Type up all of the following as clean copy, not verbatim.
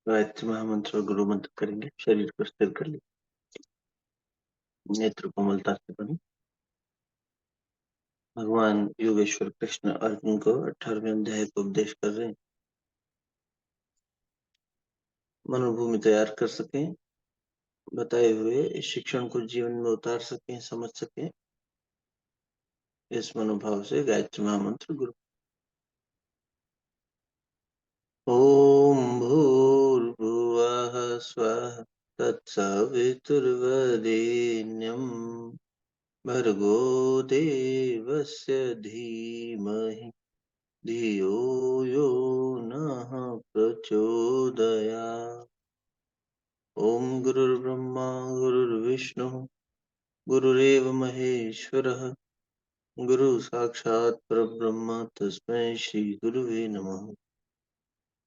गायत्री महामंत्र और गुरु मंत्र करेंगे। शरीर को स्थिर कर ले, नेत्र कोमलता से बने। भगवान योगेश्वर कृष्ण अर्जुन को 18वें अध्याय को उपदेश कर रहे हैं। मनोभूमि तैयार कर सकें, बताए हुए इस शिक्षण को जीवन में उतार सकें, समझ सकें, इस मनोभाव से गायत्री महामंत्र गुरु। ओम भूर्भुवः स्वः तत्सवितुर्वरेण्यं भर्गो देवस्य धीमहि धियो यो नः प्रचोदयात्। ओम गुरुर्ब्रह्मा गुरुर्विष्णु गुरुरेव महेश्वरः गुरु साक्षात् परब्रह्म तस्मै श्री गुरुवे नमः।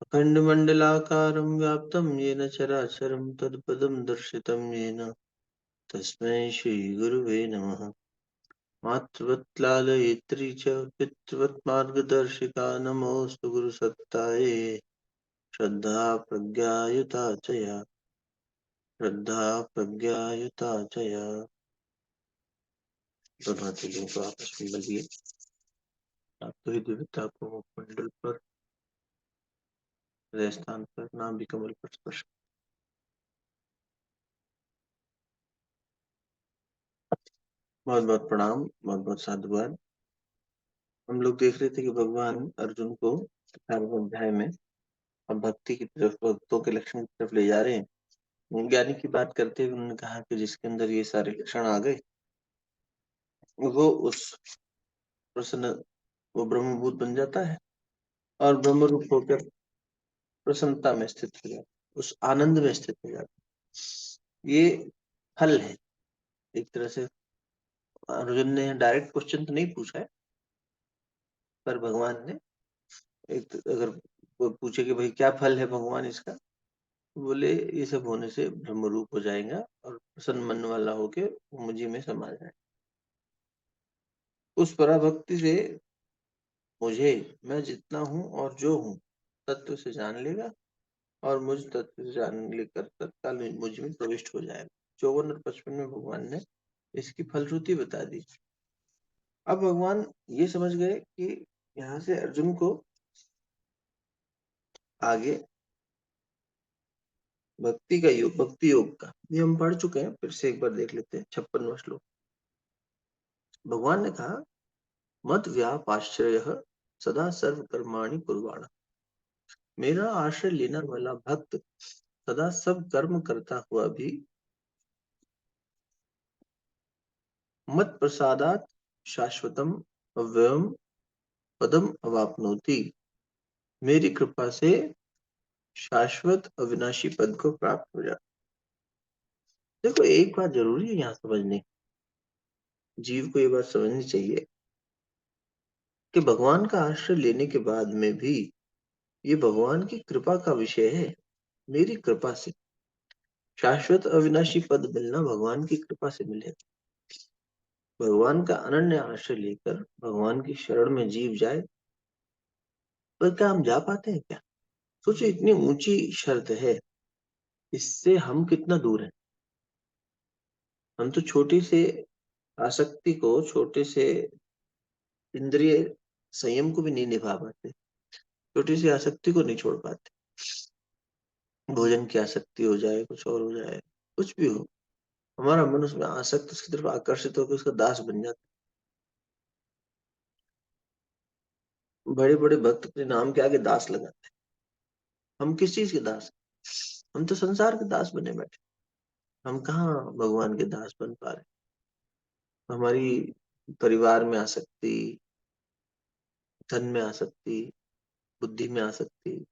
अखण्डमण्डलाकारं व्याप्तं येन चराचरं तत्पदं दर्शितं येन तस्मै श्री गुरुवे नमः। मातृवत् लालयित्री च पितृवत् मार्गदर्शिका नमोऽस्तु गुरुसत्तायै श्रद्धा प्रज्ञायुता च या श्रद्धा प्रज्ञायुता च या। दोनों हाथों को आपस में मिलिए। आपको ही दिव्यता को मुखमंडल पर, हृदय स्थान पर, नाभि कमल पर स्पर्श। बहुत बहुत प्रणाम, बहुत बहुत साधुवाद। हम लोग देख रहे थे कि भगवान अर्जुन को 18वें अध्याय में अब भक्ति की तरफ, भक्तों के लक्षण की तरफ ले जा रहे हैं। ज्ञानी की बात करते हुए उन्होंने कहा कि जिसके अंदर ये सारे लक्षण आ गए वो उस प्रसन्न, वो ब्रह्मभूत बन जाता है और ब्रह्म रूप होकर प्रसन्नता में स्थित हो जाता है, उस आनंद में स्थित हो जाता है। ये फल है एक तरह से। अर्जुन ने डायरेक्ट क्वेश्चन तो नहीं पूछा है, पर भगवान ने एक, अगर वो पूछे कि भाई क्या फल है भगवान इसका, तो बोले ये सब होने से ब्रह्म रूप हो जाएगा और प्रसन्न मन वाला होके मुझे में समा जाए। उस पराभक्ति से मुझे, मैं जितना हूँ और जो हूँ तत्व से जान लेगा और मुझ तत्व से जान लेकर तत्काल मुझ में प्रविष्ट हो जाएगा। 54 और 55 में भगवान ने इसकी फलश्रुति बता दी। अब भगवान ये समझ गए कि यहाँ से अर्जुन को आगे भक्ति का योग, भक्ति योग का ये हम पढ़ चुके हैं, फिर से एक बार देख लेते हैं। 56वां श्लोक। भगवान ने कहा, मत व्यापाश्रय सदा सर्व कर्माणि कुर्वाण। मेरा आश्रय लेने वाला भक्त सदा सब कर्म करता हुआ भी मत प्रसादात शाश्वतम अव्ययम पदम अवाप्नोति। मेरी कृपा से शाश्वत अविनाशी पद को प्राप्त हो जाता। देखो एक बात जरूरी है यहाँ समझने, जीव को ये बात समझनी चाहिए कि भगवान का आश्रय लेने के बाद में भी ये भगवान की कृपा का विषय है। मेरी कृपा से शाश्वत अविनाशी पद मिलना भगवान की कृपा से मिलेगा। भगवान का अनन्य आश्रय लेकर भगवान की शरण में जीव जाए, पर क्या हम जा पाते हैं क्या? सोचो इतनी ऊंची शर्त है, इससे हम कितना दूर हैं। हम तो छोटी से आसक्ति को, छोटे से इंद्रिय संयम को भी नहीं निभा पाते, छोटी सी आसक्ति को नहीं छोड़ पाते। भोजन की आसक्ति हो जाए, कुछ और हो जाए, कुछ भी हो, हमारा मन उसमें आसक्त, उसकी तरफ आकर्षित होकर उसका दास बन जाता है। बड़े बड़े भक्त अपने नाम के आगे दास लगाते हैं। हम किस चीज के दास? हम तो संसार के दास बने बैठे। हम कहाँ भगवान के दास बन पा रहे? हमारी परिवार में आसक्ति, धन में आसक्ति, बुद्धि में आसक्ति,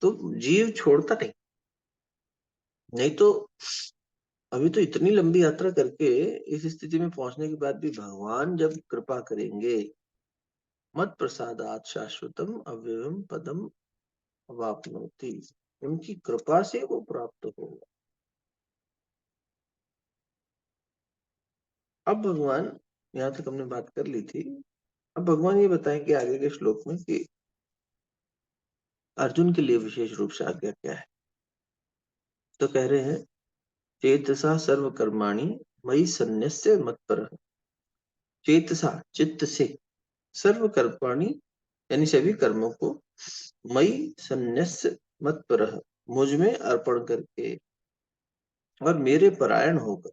तो जीव छोड़ता नहीं। नहीं तो अभी तो इतनी लंबी यात्रा करके इस स्थिति में पहुंचने के बाद भी भगवान जब कृपा करेंगे, मत प्रसादात शाश्वतम अव्ययम पदम अवाप्नोति, उनकी कृपा से वो प्राप्त होगा। अब भगवान, यहाँ तक हमने बात कर ली थी, अब भगवान ये बताएं कि आगे के श्लोक में कि अर्जुन के लिए विशेष रूप से आज्ञा क्या है। तो कह रहे हैं चेतसा सर्व कर्माणि मयि सन्न्यस्य मत्परः। चेतसा चित्त से, सर्व कर्माणि यानी सभी कर्मों को, मयि सन्न्यस्य मत्परः मुझ में अर्पण करके और मेरे परायण होकर,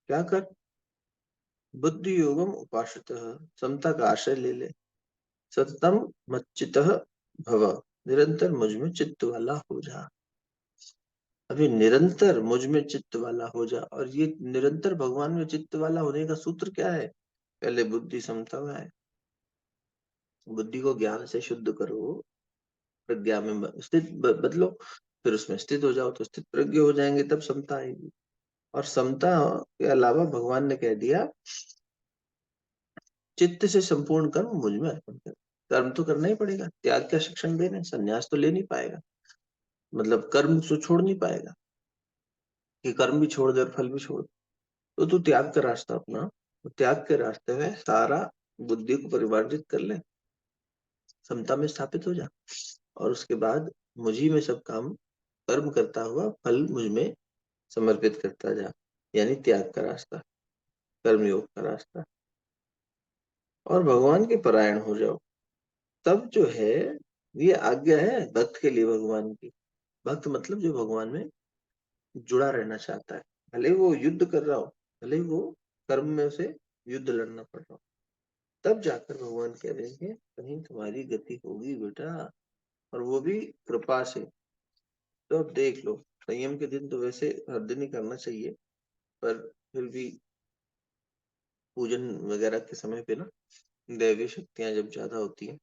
क्या कर, बुद्धि योगम उपाश्रितः, समता का आश्रय ले ले, सततम मच्चितः भव, निरंतर मुझ में चित्त वाला हो जा। अभी निरंतर मुझ में चित्त वाला हो जा, और ये निरंतर भगवान में चित्त वाला होने का सूत्र क्या है? पहले बुद्धि समता में है, बुद्धि को ज्ञान से शुद्ध करो, प्रज्ञा में स्थित बदलो, फिर उसमें स्थित हो जाओ तो स्थित प्रज्ञ हो जाएंगे, तब समता आएगी। और समता के अलावा भगवान ने कह दिया चित्त से संपूर्ण कर्म मुझ में अर्पण कर। कर्म तो करना ही पड़ेगा, त्याग का शिक्षण दे रहे हैं, संन्यास तो ले नहीं पाएगा, मतलब कर्म तो छोड़ नहीं पाएगा कि कर्म भी छोड़ दे और फल भी छोड़ दे। तो तू त्याग का रास्ता अपना, तो त्याग के रास्ते में सारा बुद्धि को परिमार्जित कर ले, समता में स्थापित हो जा, और उसके बाद मुझी में सब काम कर्म करता हुआ फल मुझ में समर्पित करता जा, यानी त्याग का रास्ता, कर्मयोग का रास्ता, और भगवान के परायण हो जाओ। तब जो है, ये आज्ञा है भक्त के लिए भगवान की। भक्त मतलब जो भगवान में जुड़ा रहना चाहता है, भले ही वो युद्ध कर रहा हो, भले ही वो कर्म में उसे युद्ध लड़ना पड़ रहा हो, तब जाकर भगवान कह रहे हैं कहीं तुम्हारी गति होगी बेटा, और वो भी कृपा से। तो अब देख लो, संयम के दिन तो वैसे हर दिन ही करना चाहिए, पर फिर भी पूजन वगैरह के समय पे ना दैवीय शक्तियां जब ज्यादा होती हैं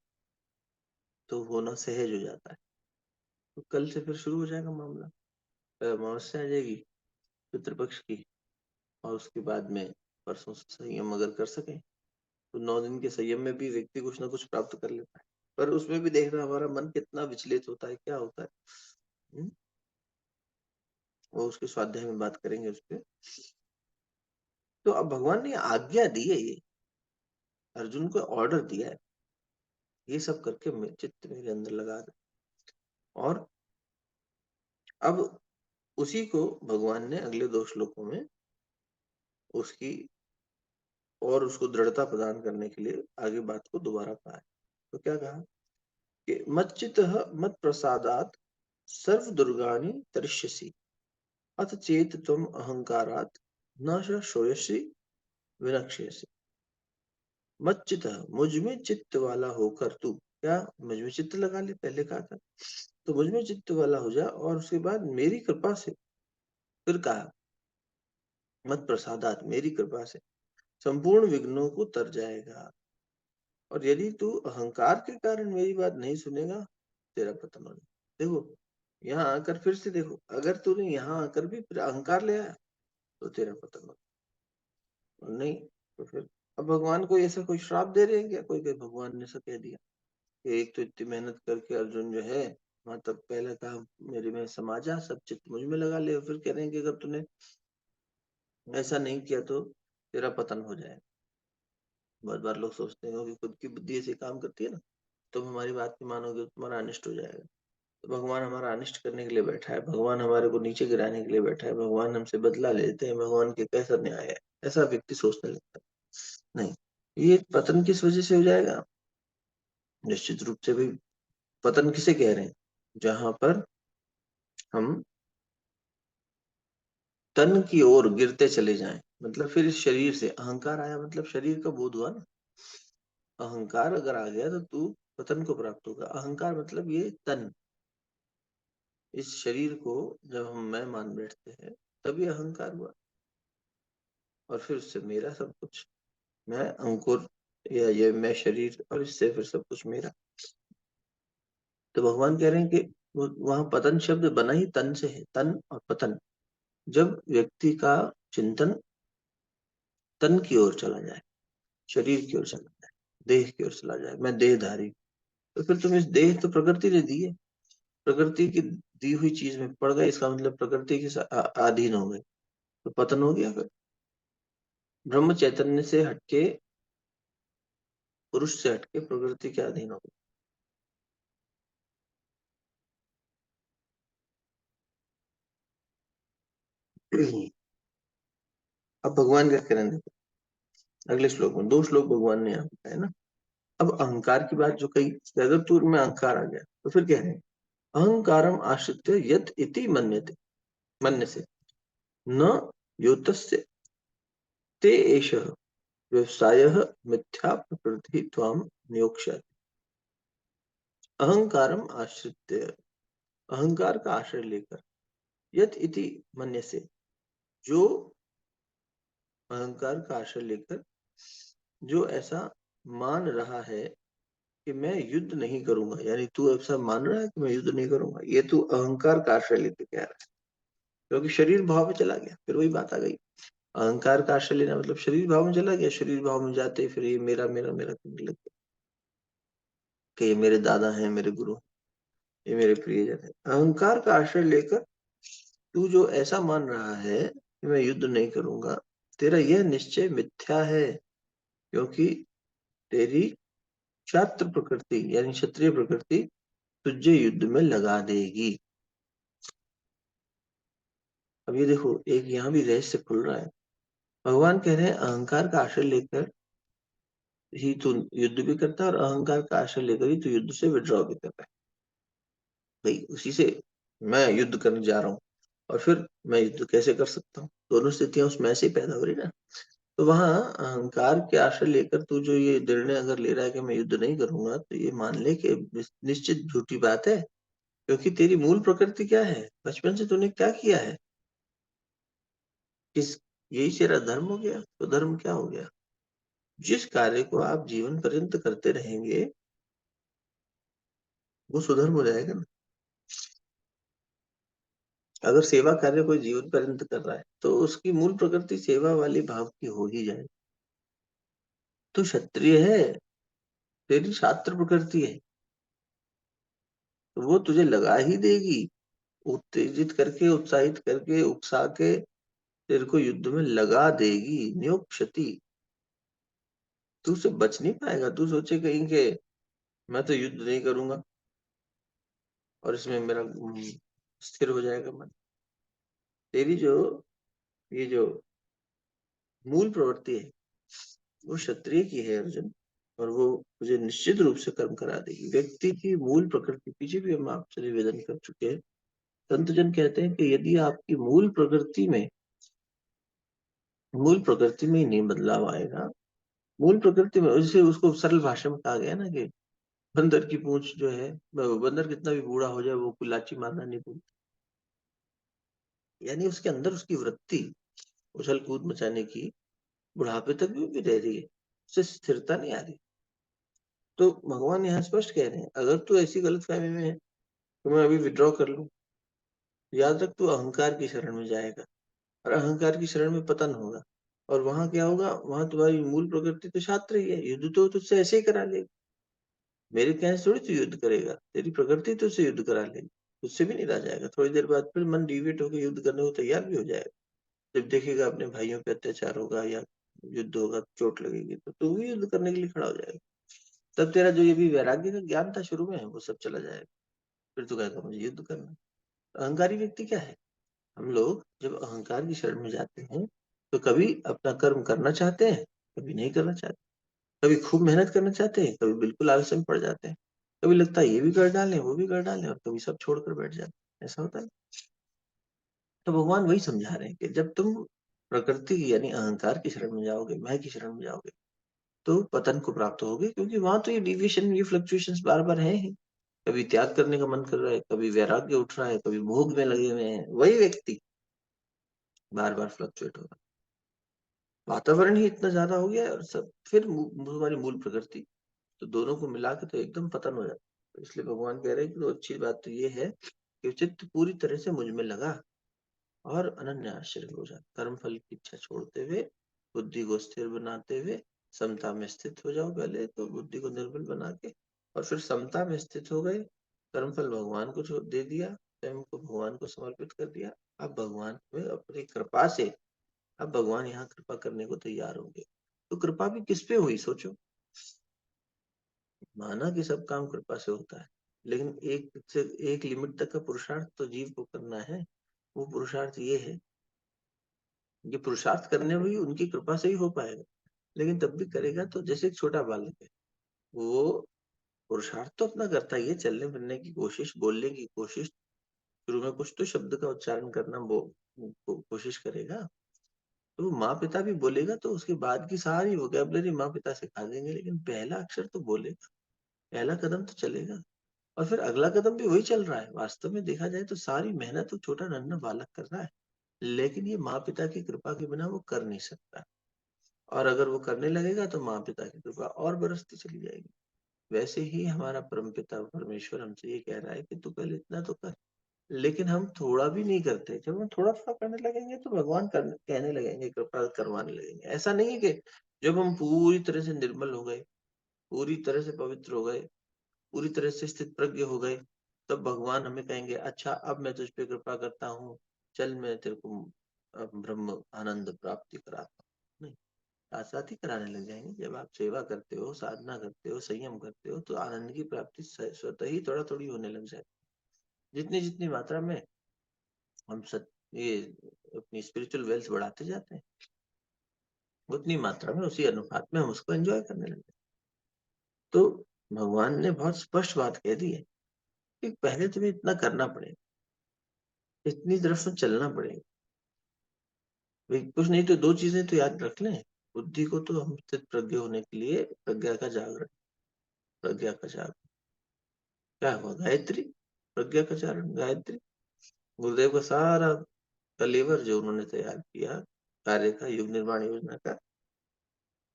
तो होना सहज हो जाता है। तो कल से फिर शुरू हो जाएगा मामला, अमावस्या आ जाएगी पितृपक्ष की, और उसके बाद में परसों से संयम अगर कर सके तो 9 दिन के संयम में भी व्यक्ति कुछ ना कुछ प्राप्त कर लेता है। पर उसमें भी देखना हमारा मन कितना विचलित होता है, क्या होता है। हम्म? वो उसके स्वाध्याय में बात करेंगे उस पर। तो अब भगवान ने आज्ञा दी है, ये अर्जुन को ऑर्डर दिया है, ये सब करके चित्त मेरे अंदर लगा दे। और अब उसी को भगवान ने अगले 2 श्लोकों में उसकी और उसको दृढ़ता प्रदान करने के लिए आगे बात को दोबारा कहा है। तो क्या कहा कि मच्चित मत प्रसादात सर्व दुर्गानि तरिष्यसि, अथ चेत तुम अहंकारात न श्रोयसी विनक्ष्यसि। मच्चित, मुझ में चित्त वाला होकर तू, क्या मुझ में चित्त लगा ले, पहले कहा था, तो मुझ में चित्त वाला हो जा, और उसके बाद मेरी कृपा से, फिर कहा मत प्रसादात, मेरी कृपा से संपूर्ण विघ्नों को तर जाएगा। और यदि तू अहंकार के कारण मेरी बात नहीं सुनेगा, तेरा पतन होगा। देखो, यहाँ आकर फिर से देखो, अगर तूने यहाँ आकर भी फिर अहंकार ले आया तो तेरा पतन होगा, और नहीं तो फिर। अब भगवान को ऐसा कोई श्राप दे रहे हैं क्या? कोई कोई भगवान ने ऐसा कह दिया कि एक तो इतनी मेहनत करके अर्जुन जो है, वहां तक पहले कहा मेरे में समा जा, सब चित्त मुझ में लगा ले, और फिर कह रहे हैं कि अगर तूने ऐसा नहीं किया तो तेरा पतन हो जाएगा। बहुत बार लोग सोचते हैं कि खुद की बुद्धि ऐसे काम करती है ना, तुम हमारी बात नहीं मानोगे तो तुम्हारा अनिष्ट हो जाएगा। तो भगवान हमारा अनिष्ट करने के लिए बैठा है, भगवान हमारे को नीचे गिराने के लिए बैठा है, भगवान हमसे बदला लेते हैं, भगवान के कैसा न्याय है, ऐसा व्यक्ति सोचने लगता है। नहीं, ये पतन किस वजह से हो जाएगा? निश्चित रूप से भाई, पतन किसे कह रहे हैं? जहां पर हम तन की ओर गिरते चले जाएं, मतलब फिर इस शरीर से अहंकार आया, मतलब शरीर का बोध हुआ ना। अहंकार अगर आ गया तो तू पतन को प्राप्त होगा। अहंकार मतलब ये तन, इस शरीर को जब हम मैं मान बैठते हैं तभी अहंकार हुआ, और फिर उससे मेरा सब कुछ, मैं अंकुर, या ये मैं शरीर, और इससे फिर सब कुछ मेरा। तो भगवान कह रहे हैं कि वहां पतन शब्द बना ही तन से है, तन और पतन। जब व्यक्ति का चिंतन तन की ओर चला जाए, शरीर की ओर चला जाए, देह की ओर चला जाए, मैं देहधारी, तो फिर तुम इस देह तो प्रकृति ने दी है, प्रकृति की दी हुई चीज में पड़ गए, इसका मतलब प्रकृति के अधीन हो गए, तो पतन हो गया। फिर ब्रह्म चैतन्य से हटके, पुरुष से हटके प्रकृति के अधीन हो गए। अब भगवान क्या कह रहे हैं देखो, अगले श्लोक में, 2 श्लोक भगवान ने यहाँ पे है ना। अब अहंकार की बात जो कही, अगर तू में अहंकार आ गया तो फिर कह रहे हैं, अहंकारम आश्रित्य यत इति मन्यते, मन्य से न योतस्य ते एष व्यवसायः मिथ्या प्रकृति त्वाम नियोक्ष्यति। अहंकारम आश्रित्य, अहंकार का आश्रय लेकर, यत इति मन्य से, जो अहंकार का आश्रय लेकर जो ऐसा मान रहा है कि मैं युद्ध नहीं करूंगा, यानी तू ऐसा मान रहा है कि मैं युद्ध नहीं करूंगा, ये तू अहंकार का आश्रय लेके कह रहा है, क्योंकि शरीर भाव में चला गया। फिर वही बात आ गई, अहंकार का आश्रय लेना मतलब शरीर भाव में चला गया। शरीर भाव में जाते फिर ये मेरा मेरा मेरा करने लग गया कि ये मेरे दादा हैं, मेरे गुरु, ये मेरे प्रियजन है। अहंकार का आश्रय लेकर तू जो ऐसा मान रहा है कि मैं युद्ध नहीं करूंगा, तेरा यह निश्चय मिथ्या है, क्योंकि तेरी छात्र प्रकृति यानी क्षत्रिय प्रकृति तुझे युद्ध में लगा देगी। अब ये देखो, एक यहाँ भी रहस्य खुल रहा है। भगवान कह रहे हैं अहंकार का आश्रय लेकर ही तू युद्ध भी करता है, और अहंकार का आश्रय लेकर ही तू युद्ध से विड्रॉ भी कर रहा है। भाई उसी से मैं युद्ध करने जा रहा हूँ, और फिर मैं युद्ध कैसे कर सकता हूँ, दोनों स्थितियां उसमें से ही पैदा हो रही ना। तो वहां अहंकार के आश्रय लेकर तू जो ये निर्णय अगर ले रहा है कि मैं युद्ध नहीं करूंगा, तो ये मान ले कि निश्चित झूठी बात है, क्योंकि तेरी मूल प्रकृति क्या है, बचपन से तूने क्या किया है, किस, यही तेरा धर्म हो गया। तो धर्म क्या हो गया, जिस कार्य को आप जीवन पर्यंत करते रहेंगे वो सुधर्म हो जाएगा ना। अगर सेवा कार्य कोई जीवन पर्यंत कर रहा है तो उसकी मूल प्रकृति सेवा वाली भाव की हो ही जाए। तो क्षत्रिय है, तेरी छात्र प्रकृति है, तो वो तुझे लगा ही देगी, उत्तेजित करके, उत्साहित करके, उकसा के तेरे को युद्ध में लगा देगी। नियोक्ष्यति, तू उससे बच नहीं पाएगा। तू सोचे कहीं के मैं तो युद्ध नहीं करूंगा और इसमें मेरा स्थिर हो जाएगा मन। तेरी जो ये जो मूल प्रवृत्ति है वो क्षत्रिय की है अर्जुन, और वो मुझे निश्चित रूप से कर्म करा देगी। व्यक्ति की मूल प्रकृति, पीछे भी हम आपसे निवेदन कर चुके हैं, संतजन कहते हैं कि यदि आपकी मूल प्रकृति में ही नहीं बदलाव आएगा, मूल प्रकृति में, जैसे उसको सरल भाषा में कहा गया ना कि बंदर की पूंछ जो है, बंदर कितना भी बूढ़ा हो जाए वो कुलाची मारना नहीं भूलता। यानी उसके अंदर उसकी वृत्ति उछल कूद मचाने की बुढ़ापे तक भी रह रही है, उससे स्थिरता नहीं आ रही। तो भगवान यहाँ स्पष्ट कह रहे हैं, अगर तू ऐसी गलतफहमी में है तो मैं अभी विड्रॉ कर लूं, याद रख तू अहंकार की शरण में जाएगा, और अहंकार की शरण में पतन होगा। और वहां क्या होगा, वहां तुम्हारी मूल प्रकृति तो छात्र ही है, युद्ध तो तुझसे ऐसे ही करा लेगा। मेरे कहने से थोड़ी तू युद्ध करेगा, तेरी प्रकृति तुझसे युद्ध करा लेगी, तुझसे भी नहीं रह जाएगा। थोड़ी देर बाद फिर मन डिविएट होकर युद्ध करने को तैयार भी हो जाएगा। जब देखेगा अपने भाइयों पे अत्याचार होगा या युद्ध होगा, चोट लगेगी, तो तू भी युद्ध करने के लिए खड़ा हो जाएगा। तब तेरा जो ये भी वैराग्य का ज्ञान था शुरू में, वो सब चला जाएगा। फिर तू कहेगा मुझे युद्ध करना है। अहंकारी व्यक्ति क्या है, हम लोग जब अहंकार की शरण में जाते हैं तो कभी अपना कर्म करना चाहते हैं, कभी नहीं करना चाहते, कभी खूब मेहनत करना चाहते हैं, कभी बिल्कुल आलस्य में पड़ जाते हैं, कभी लगता है ये भी कर डालें वो भी कर डालें, और कभी सब छोड़कर बैठ जाते हैं। ऐसा होता है। तो भगवान वही समझा रहे हैं कि जब तुम प्रकृति की यानी अहंकार की शरण में जाओगे, मैं की शरण में जाओगे, तो पतन को प्राप्त होगे, क्योंकि वहां तो ये डिविएशन, ये फ्लक्चुएशंस बार बार है ही। कभी त्याग करने का मन कर रहा है, कभी वैराग्य उठ रहा है, कभी भोग में लगे हुए हैं, वही व्यक्ति बार बार फ्लक्चुएट हो रहा है। वातावरण ही इतना ज्यादा हो गया है, और सब फिर हमारी मूल प्रकृति, तो दोनों को मिला के तो एकदम पतन हो जाता है। तो इसलिए भगवान कह रहे हैं कि तो अच्छी बात तो ये है कि चित्त पूरी तरह से मुझ में लगा और अनन्य आश्चर्य हो जाए, कर्म फल की इच्छा छोड़ते हुए, बुद्धि को स्थिर बनाते हुए समता में स्थित हो जाओ। पहले तो बुद्धि को निर्बल बना के, और फिर समता में स्थित हो गए, कर्म फल भगवान को दे दिया, स्वयं को भगवान को समर्पित कर दिया। अब भगवान में अपनी कृपा से, अब भगवान यहाँ कृपा करने को तैयार होंगे। तो कृपा भी किस पे हुई सोचो। माना कि सब काम कृपा से होता है, लेकिन एक लिमिट तक का पुरुषार्थ तो जीव को करना है। वो पुरुषार्थ ये है ये पुरुषार्थ करने भी उनकी कृपा से ही हो पाएगा, लेकिन तब भी करेगा तो जैसे एक छोटा बालक है, वो पुरुषार्थ तो अपना करता ही है, चलने फिरने की कोशिश, बोलने की कोशिश, शुरू में कुछ तो शब्द का उच्चारण करना वो कोशिश करेगा, तो माँ पिता भी बोलेगा तो उसके बाद की सारी वोकेबलरी माँ पिता सिखा देंगे, लेकिन पहला अक्षर तो बोलेगा, पहला कदम तो चलेगा। और फिर अगला कदम भी वही चल रहा है, वास्तव में देखा जाए तो सारी मेहनत तो छोटा नन्हा बालक कर रहा है, लेकिन ये माँ पिता की कृपा के बिना वो कर नहीं सकता। और अगर वो करने लगेगा तो माँ पिता की कृपा और बरसती चली जाएगी। वैसे ही हमारा परमपिता परमेश्वर हमसे ये कह रहा है कि तू पहले इतना तो कर, लेकिन हम थोड़ा भी नहीं करते। जब हम थोड़ा थोड़ा करने लगेंगे तो भगवान कहने लगेंगे, कृपा करवाने लगेंगे। ऐसा नहीं है कि जब हम पूरी तरह से निर्मल हो गए, पूरी तरह से पवित्र हो गए, पूरी तरह से स्थित प्रज्ञ हो गए, तब भगवान हमें कहेंगे अच्छा अब मैं तुझ पे कृपा करता हूँ, चल मैं तेरे को ब्रह्म आनंद प्राप्ति कराता हूँ। नहीं, साथ साथ ही कराने लग जाएंगे। जब आप सेवा करते हो, साधना करते हो, संयम करते हो, तो आनंद की प्राप्ति स्वतः ही थोड़ा थोड़ी होने लग जाती है। जितनी जितनी मात्रा में हम ये अपनी स्पिरिचुअल वेल्थ बढ़ाते जाते हैं, उतनी मात्रा में, उसी अनुपात में हम उसको एंजॉय करने लगते हैं। तो भगवान ने बहुत स्पष्ट बात कह दी है कि पहले तुम्हें इतना करना पड़ेगा, इतनी तरफ में चलना पड़ेगा। भाई कुछ नहीं तो दो चीजें तो याद रख लें। बुद्धि को तो हम स्थित प्रज्ञ होने के लिए प्रज्ञा का जागरण, प्रज्ञा का जागरण क्या हुआ, गायत्री, प्रज्ञा का जागरण गायत्री। गुरुदेव का सारा कलेवर जो उन्होंने तैयार किया कार्य का, युग निर्माण योजना का,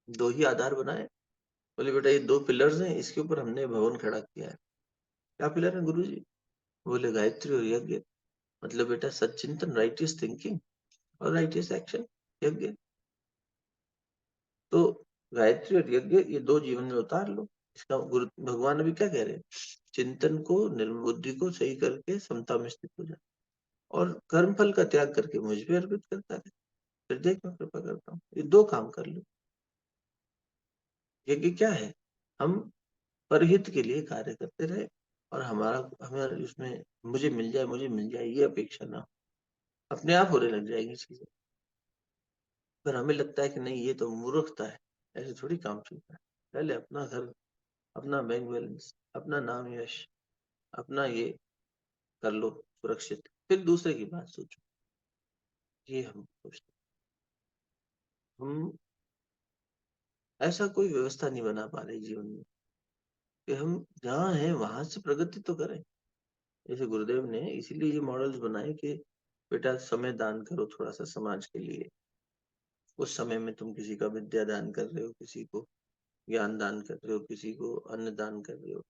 दो ही आधार बनाए। बोले बेटा ये दो पिलर्स हैं, इसके ऊपर हमने भवन खड़ा किया है। क्या पिलर है गुरु जी? बोले गायत्री और यज्ञ। मतलब बेटा सच्चिंतन, राइटियस थिंकिंग और राइटियस एक्शन, यज्ञ। तो गायत्री और यज्ञ ये दो जीवन में उतार लो। इसका गुरु भगवान अभी क्या कह रहे हैं, चिंतन को, निर्मल बुद्धि को सही करके समता में स्थित हो जाए और कर्म फल का त्याग करके मुझ पे अर्पित करता है, फिर देख मैं कृपा करता हूँ। ये दो काम कर लो। यज्ञ क्या है, हम परहित के लिए कार्य करते रहे और हमारा हमें उसमें मुझे मिल जाए, मुझे मिल जाए ये अपेक्षा ना हो, अपने आप होने लग जाएगी चीजें। पर हमें लगता है कि नहीं ये तो मूर्खता है, ऐसे थोड़ी काम चलता है। पहले अपना घर, अपना बैंक बैलेंस, अपना नाम यश, अपना ये कर लो सुरक्षित, फिर दूसरे की बात सोचो। ये हम सोचते हम ऐसा कोई व्यवस्था नहीं बना पा रहे जीवन में कि हम जहाँ हैं वहां से प्रगति तो करें। जैसे गुरुदेव ने इसीलिए ये मॉडल्स बनाए कि बेटा समय दान करो थोड़ा सा समाज के लिए। उस समय में तुम किसी का विद्या दान कर रहे हो, किसी को ज्ञान दान कर रहे हो, किसी को अन्न दान कर रहे हो,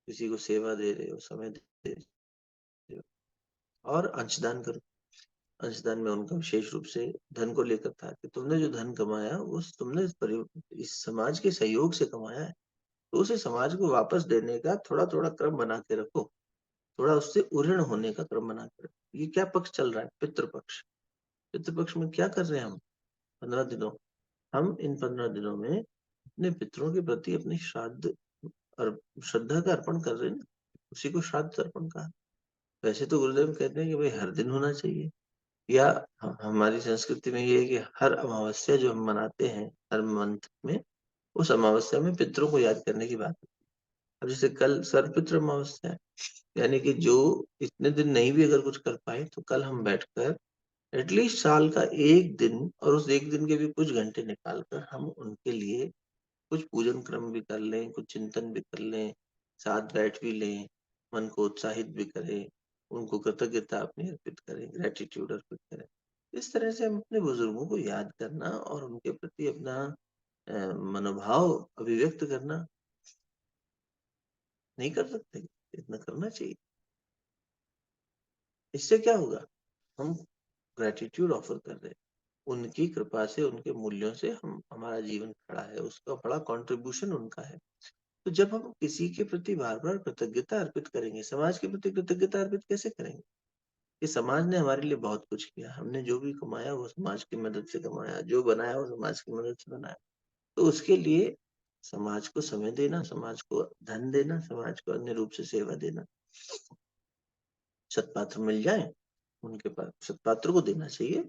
किसी को सेवा दे रहे हो, समय दे रहे हो, और अंशदान करो। अंशदान में उनका विशेष रूप से धन को लेकर था कि तुमने जो धन कमाया उस तुमने इस समाज के सहयोग से कमाया है, तो उसे समाज को वापस देने का थोड़ा थोड़ा क्रम बना के रखो, थोड़ा उससे उऋण होने का क्रम बना के रखो। ये क्या पक्ष चल रहा है, पितृपक्ष। पितृपक्ष में क्या कर रहे हैं हम, 15 दिनों, हम इन 15 दिनों में अपने पितरों के प्रति अपनी श्राद्ध और श्रद्धा का अर्पण कर रहे हैं ना, उसी को श्राद्ध अर्पण कहा। वैसे तो गुरुदेव कहते हैं कि भाई हर दिन होना चाहिए, या हमारी संस्कृति में ये है कि हर अमावस्या जो हम मनाते हैं हर मंथ में, उस अमावस्या में पितरों को याद करने की बात है। अब जैसे कल सर्वपितृ अमावस्या है, यानी कि जो इतने दिन नहीं भी अगर कुछ कर पाए तो कल हम बैठकर एटलीस्ट साल का एक दिन, और उस एक दिन के भी कुछ घंटे निकाल कर हम उनके लिए कुछ पूजन क्रम भी कर लें, कुछ चिंतन भी कर लें, साथ बैठ भी लें, मन को उत्साहित भी करें, उनको कृतज्ञता अपनी अर्पित करें, ग्रेटिट्यूड अर्पित करें। इस तरह से हम अपने बुजुर्गों को याद करना और उनके प्रति अपना मनोभाव अभिव्यक्त करना नहीं कर सकते, इतना करना चाहिए। इससे क्या होगा, हम ग्रेटिट्यूड ऑफर कर रहे हैं, उनकी कृपा से, उनके मूल्यों से हम हमारा जीवन खड़ा है, उसका बड़ा कंट्रीब्यूशन उनका है। तो जब हम किसी के प्रति बार बार कृतज्ञता अर्पित करेंगे, समाज के प्रति कृतज्ञता अर्पित कैसे करेंगे, कि समाज ने हमारे लिए बहुत कुछ किया, हमने जो भी कमाया वो समाज की मदद से कमाया, जो बनाया वो समाज की मदद से बनाया, तो उसके लिए समाज को समय देना, समाज को धन देना, समाज को अन्य रूप से सेवा देना। सत्पात्र मिल जाए उनके पास, सत्पात्र को देना चाहिए।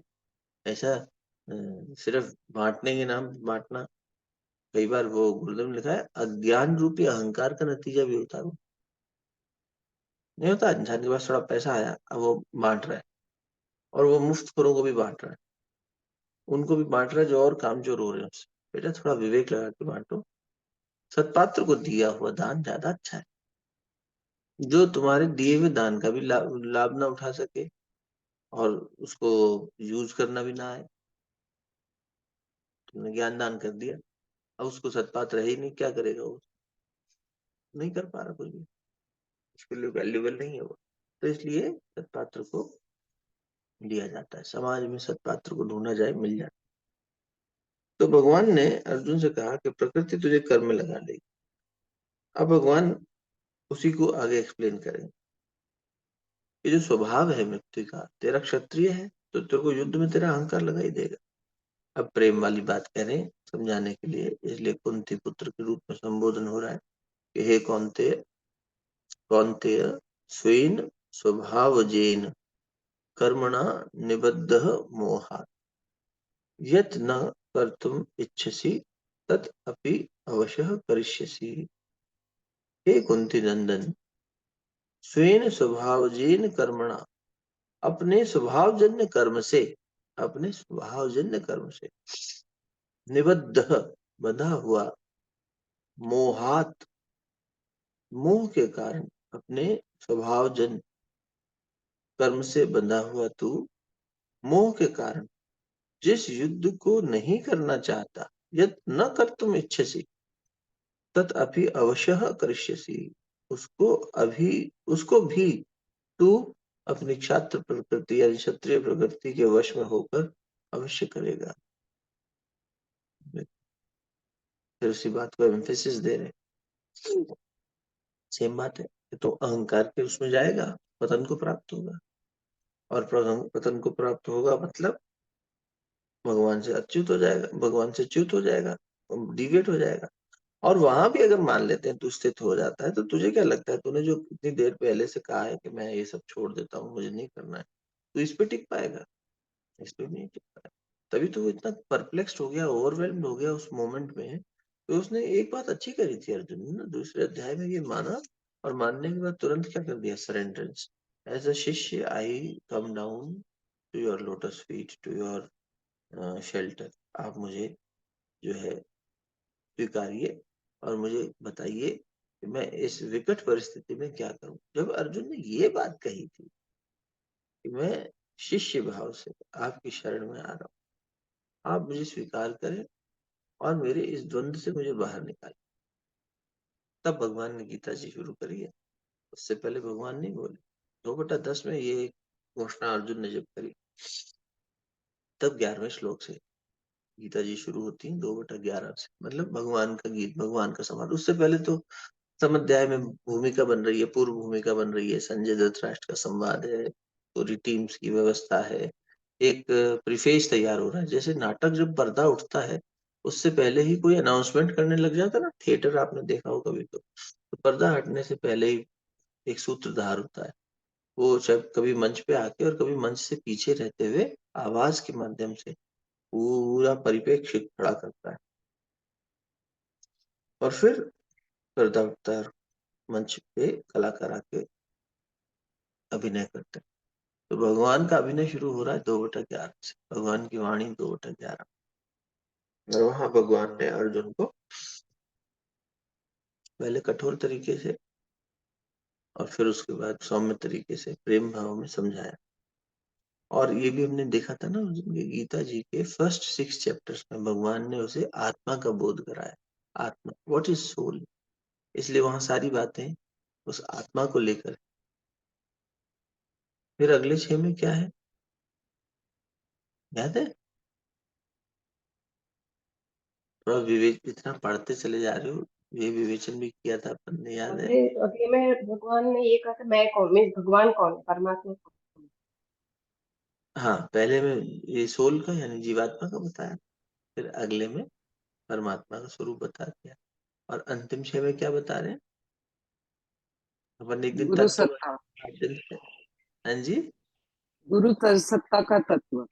ऐसा सिर्फ बांटने के नाम पे बांटना, कई बार वो गुरुदेव ने लिखा है अज्ञान रूपी अहंकार का नतीजा भी होता है वो। नहीं होता, इंसान के पास थोड़ा पैसा आया, अब वो बांट रहा है, और वो मुफ्तखोरों को भी बांट रहा है, उनको भी बांट रहा है जो और कामचोर हो रहे हैं उससे। बेटा थोड़ा विवेक लगा के बांटो। सत्पात्र को दिया हुआ दान ज्यादा अच्छा है, जो तुम्हारे दिए हुए दान का भी लाभ ना उठा सके और उसको यूज करना भी ना आए। तुमने ज्ञान दान कर दिया, अब उसको सत्पात्र है ही नहीं, क्या करेगा वो? नहीं कर पा रहा कुछ भी, उसके लिए वैल्यूबल नहीं है वो। तो इसलिए सत्पात्र को दिया जाता है, समाज में सत्पात्र को ढूंढा जाए, मिल जाए। तो भगवान ने अर्जुन से कहा कि प्रकृति तुझे कर्म में लगा देगी। अब भगवान उसी को आगे एक्सप्लेन करेंगे। ये जो स्वभाव है व्यक्ति का, तेरा क्षत्रिय है तो तेरे को युद्ध में तेरा अहंकार लगा ही देगा। अब प्रेम वाली बात करें समझाने के लिए, इसलिए कुंती पुत्र के रूप में संबोधन हो रहा है कि हे कौन्तेय, कौन्तेय स्वेन स्वभावजेन कर्मणा निबद्धः मोहात् यत् न कर्तुम् इच्छसि तत् अपि अवश्यः करिष्यसि। हे कुंती नंदन, स्वेन स्वभावजेन कर्मणा, अपने स्वभावजन्य कर्म से, अपने स्वभावजन्य कर्म से निबद्ध, बंधा हुआ, मोहात, मोह के कारण, अपने स्वभावजन्य कर्म से बंधा हुआ तू मोह के कारण जिस युद्ध को नहीं करना चाहता, यद न कर तुम इच्छसी तत् अभी अवश्य करिष्यसि, उसको अभी, उसको भी तू अपनी छात्र प्रकृति या क्षत्रिय प्रकृति के वश में होकर अवश्य करेगा। फिर उसी बात को एम्फेसिस दे रहे, सेम बात है। तो अहंकार के उसमें जाएगा, पतन को प्राप्त होगा, और पतन को प्राप्त होगा मतलब भगवान से अच्युत हो जाएगा, भगवान से च्युत हो जाएगा, डिविएट हो जाएगा। और वहां भी अगर मान लेते हैं तू स्थित हो जाता है, तो तुझे क्या लगता है, तूने जो इतनी देर पहले से कहा है कि मैं ये सब छोड़ देता हूँ, मुझे नहीं करना है, तो इस पे टिक पाएगा? इस पे नहीं टिक पाएगा। तभी तो वो इतना परप्लेक्स्ड हो गया, ओवरवेल्म्ड हो गया उस मोमेंट में। तो उसने एक बात अच्छी करी थी अर्जुन ने ना, दूसरे अध्याय में ये माना, और मानने के बाद तुरंत क्या कर दिया, सरेंडरेंस। एज अ शिष्य I come down to your lotus feet, to your shelter. आप मुझे जो है स्वीकारिए और मुझे बताइए कि मैं इस विकट परिस्थिति में क्या करूं। जब अर्जुन ने ये बात कही थी कि मैं शिष्य भाव से आपकी शरण में आ रहा हूं, आप मुझे स्वीकार करें और मेरे इस द्वंद से मुझे बाहर निकालें, तब भगवान ने गीता जी शुरू करी है। उससे पहले भगवान नहीं बोले। 2/10 में ये घोषणा अर्जुन ने जब करी, तब 11वें श्लोक से गीता जी शुरू होती है, 2/11 से, मतलब भगवान का गीत, भगवान का संवाद। उससे पहले तो सम अध्याय में भूमिका बन रही है, पूर्व भूमिका बन रही है, संजय धृतराष्ट्र का संवाद है, पूरी टीम्स की व्यवस्था है, एक प्रीफेस तैयार हो रहा है। जैसे नाटक जब पर्दा उठता है, उससे पहले ही कोई अनाउंसमेंट करने लग जाता है ना, थिएटर आपने देखा हो कभी, तो पर्दा हटने से पहले ही एक सूत्रधार होता है, वो जब कभी मंच पे आके और कभी मंच से पीछे रहते हुए आवाज के माध्यम से पूरा परिप्रेक्ष्य खड़ा करता है, और फिर पर्दा उठता है, मंच पे कलाकार आके अभिनय करते हैं। तो भगवान का अभिनय शुरू हो रहा है 2/11 से, भगवान की वाणी 2/11। और वहां भगवान ने अर्जुन को पहले कठोर तरीके से और फिर उसके बाद सौम्य तरीके से प्रेम भाव में समझाया। और ये भी हमने देखा था ना, अर्जुन के गीता जी के फर्स्ट 6 चैप्टर्स में भगवान ने उसे आत्मा का बोध कराया। आत्मा, व्हाट इज सोल। इसलिए वहां सारी बातें उस आत्मा को लेकर। फिर अगले 6 में क्या है, याद है? थोड़ा विवेक, इतना पढ़ते चले जा रहे हो, ये विवेचन भी किया था अपन ने, याद है? अगले अगले में भगवान ने ये कहा था, मैं कौन, मैं भगवान कौन है, परमात्मा कौन है। हाँ, पहले में ये सोल का यानी जीवात्मा का बताया, फिर अगले में परमात्मा का स्वरूप बता दिया, और अंतिम 6 में क्या बता रहे हैं? अपन एक दिन गुरु तत्व, सत्ता, हाँ जी, गुरु सत्ता का तत्व।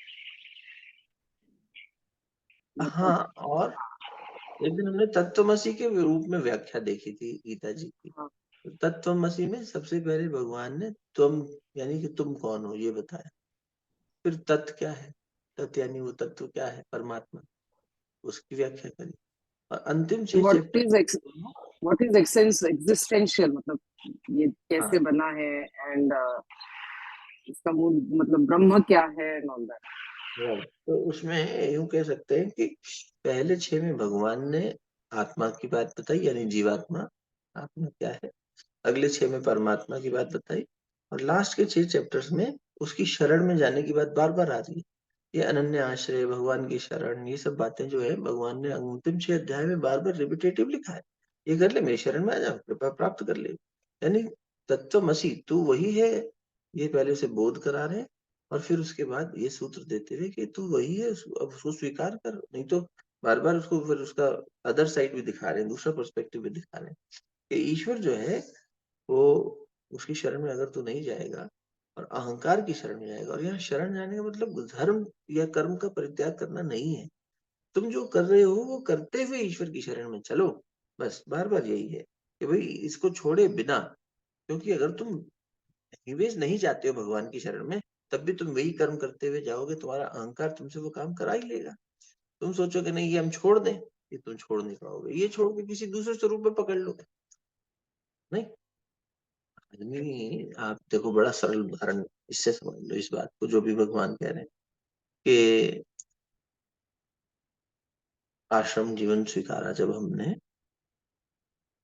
हाँ, और एक दिन हमने तत्वमसी के रूप में व्याख्या देखी थी गीता जी की। हाँ। तो तत्वमसी में सबसे पहले भगवान ने तुम यानी कि तुम कौन हो ये बताया। फिर तत् क्या है, तत् यानी वो तत्व क्या है, परमात्मा, उसकी व्याख्या करी। और अंतिम 6 what chapter. Is what is existential, मतलब ये हाँ, कैसे बना है, एंड इसका मूल मतलब ब्रह्म क्या है, एंड ऑल दैट। राइट। तो उसमें यूं कह सकते हैं कि पहले 6 में भगवान ने आत्मा की बात बताई, यानी जीवात्मा, आत्मा क्या है। अगले 6 में परमात्मा की बात बताई। और लास्ट के 6 चैप्टर्स में उसकी शरण में जाने की बात बार बार आ रही है। ये अनन्य आश्रय, भगवान की शरण, ये सब बातें जो है भगवान ने अंतिम 6 अध्याय में बार बार रिपीटेटिव लिखा है। ये कर ले, मेरी शरण में आ जा, कृपा प्राप्त कर ले। यानी तत्वमसी तू वही है, ये पहले से बोध करा रहे हैं। और फिर उसके बाद ये सूत्र देते हुए कि तू वही है, अब उसको स्वीकार कर, नहीं तो बार बार उसको फिर उसका अदर साइड भी दिखा रहे हैं, दूसरा पर्सपेक्टिव भी दिखा रहे हैं कि ईश्वर जो है वो, उसकी शरण में अगर तू नहीं जाएगा और अहंकार की शरण में जाएगा, और यहाँ शरण जाने का मतलब धर्म या कर्म का परित्याग करना नहीं है। तुम जो कर रहे हो वो करते हुए ईश्वर की शरण में चलो। बस बार बार यही है कि भाई इसको छोड़े बिना, क्योंकि अगर तुम निवेश नहीं जाते हो भगवान की शरण में, तब भी तुम वही कर्म करते हुए जाओगे, तुम्हारा अहंकार तुमसे वो काम करा ही लेगा। तुम सोचोगे नहीं ये हम छोड़ दें, ये तुम छोड़ नहीं पाओगे, ये छोड़ के किसी दूसरे स्वरूप में पकड़ लोगे। नहीं, आदमी, आप देखो बड़ा सरल उदाहरण इससे समझ लो इस बात को, जो भी भगवान कह रहे हैं कि आश्रम जीवन स्वीकारा जब हमने,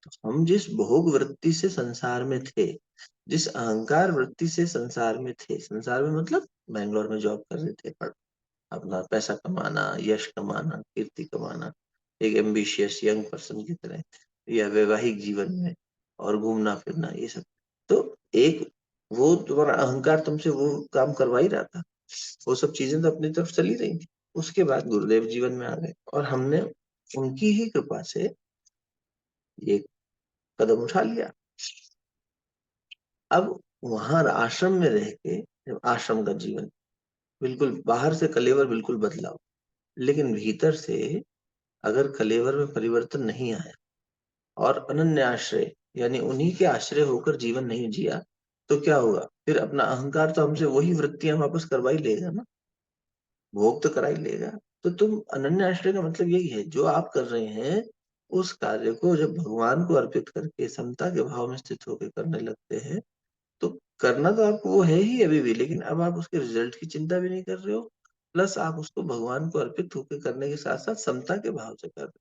तो हम जिस भोग वृत्ति से संसार में थे, जिस अहंकार वृत्ति से संसार में थे, संसार में मतलब बैंगलोर में जॉब कर रहे थे, पर अपना पैसा कमाना, यश कमाना, कीर्ति कमाना, एक एम्बिशियस यंग पर्सन की तरह, या वैवाहिक जीवन में और घूमना फिरना, ये सब। तो एक वो तुम्हारा अहंकार तुमसे वो काम करवा ही रहा था, वो सब चीजें तो अपनी तरफ चली रही थी। उसके बाद गुरुदेव जीवन में आ गए और हमने उनकी ही कृपा से ये कदम उठा लिया। अब वहां आश्रम में रह के, जब आश्रम का जीवन बिल्कुल बाहर से कलेवर बिल्कुल बदला हो, लेकिन भीतर से अगर कलेवर में परिवर्तन नहीं आया और अनन्य आश्रय यानी उन्हीं के आश्रय होकर जीवन नहीं जिया, तो क्या होगा फिर, अपना अहंकार तो हमसे वही वृत्तियां वापस करवा ही लेगा ना, भोग तो करा ही लेगा। तो तुम अनन्य आश्रय का मतलब यही है, जो आप कर रहे हैं उस कार्य को जब भगवान को अर्पित करके समता के भाव में स्थित होकर करने लगते हैं, तो करना तो आपको वो है ही अभी भी, लेकिन अब आप उसके रिजल्ट की चिंता भी नहीं कर रहे हो। प्लस आप उसको भगवान को अर्पित होकर करने के साथ साथ समता के भाव से कर रहे हो।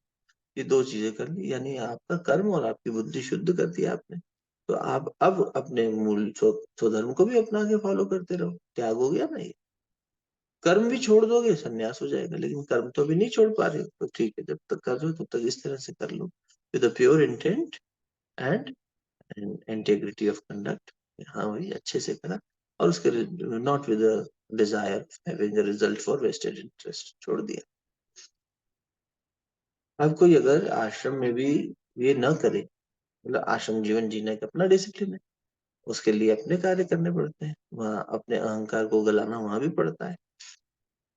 ये दो चीजें कर ली, यानी आपका कर्म और आपकी बुद्धि शुद्ध कर दी आपने। तो आप अब अपने मूल स्वधर्म को भी अपना के फॉलो करते रहो, त्याग हो गया ना ये। कर्म भी छोड़ दोगे संन्यास हो जाएगा, लेकिन कर्म तो अभी नहीं छोड़ पा रहे हो, तो ठीक है, जब तक कर रहे हो तब तक इस तरह से कर लो, with a pure intent and integrity of conduct. हाँ भाई अच्छे से करा, और उसके not with desire having a result for vested interest, छोड़ दिया। अब कोई अगर आश्रम में भी ये न करे, मतलब आश्रम जीवन जीने का अपना डिसिप्लिन है, उसके लिए अपने कार्य करने पड़ते हैं, वहाँ अपने अहंकार को गलाना वहां भी पड़ता है,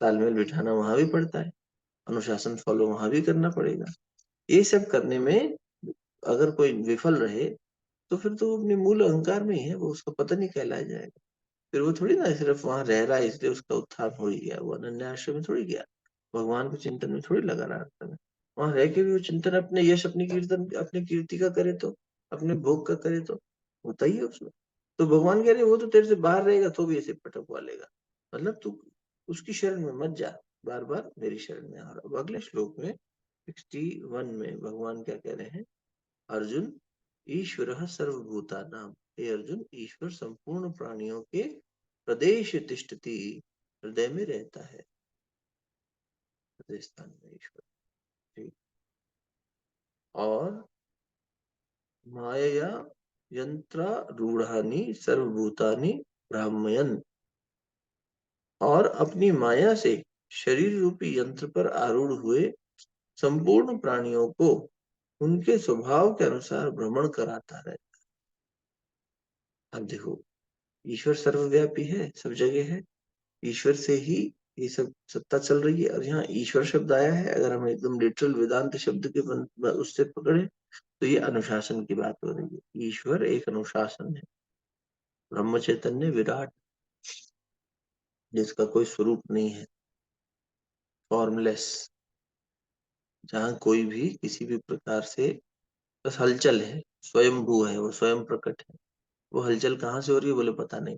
तालमेल बिठाना वहां भी पड़ता है, अनुशासन फॉलो वहां भी करना पड़ेगा। ये सब करने में अगर कोई विफल रहे, तो फिर तो वो अपने मूल अहंकार में ही है, वो उसका पता नहीं कहलाया जाएगा। फिर वो थोड़ी ना सिर्फ वहां रह रहा है इसलिए उसका उत्थान हो ही गया, वो अनन्य आश्रम में थोड़ी गया, भगवान के चिंतन में थोड़ी लगा रहा था। वहां रह के भी वो चिंतन अपने यश, अपनी कीर्तन, अपनी कीर्ति का करे तो, अपने भोग का करे तो होता ही है उसमें। तो भगवान कह रहे वो तो तेरे से बाहर रहेगा तो भी ऐसे पटकवा लेगा, मतलब तू उसकी शरण में मत जा, बार बार मेरी शरण में आ। अब अगले श्लोक में 61 में भगवान क्या कह रहे हैं, अर्जुन, ईश्वर सर्वभूतानां, हे अर्जुन, ईश्वर संपूर्ण प्राणियों के प्रदेश तिष्ठति, हृदय में रहता है, हृदय स्थान में ईश्वर। ठीक। और मायया यंत्रारूढ़ानि सर्वभूतानि भ्रामयन्, और अपनी माया से शरीर रूपी यंत्र पर आरूढ़ हुए संपूर्ण प्राणियों को उनके स्वभाव के अनुसार भ्रमण कराता रहे। अब देखो, ईश्वर सर्वव्यापी है, सब जगह है, ईश्वर से ही ये सब सत्ता चल रही है। और यहाँ ईश्वर शब्द आया है, अगर हम एकदम लिटरल वेदांत शब्द के उससे पकड़े तो ये अनुशासन की बात हो रही है। ईश्वर एक अनुशासन है, ब्रह्म चैतन्य विराट, जिसका कोई स्वरूप नहीं है, फॉर्मलेस, जहाँ कोई भी किसी भी प्रकार से बस हलचल है, स्वयंभू है, वो स्वयं प्रकट है। वो हलचल कहाँ से हो रही है बोले पता नहीं,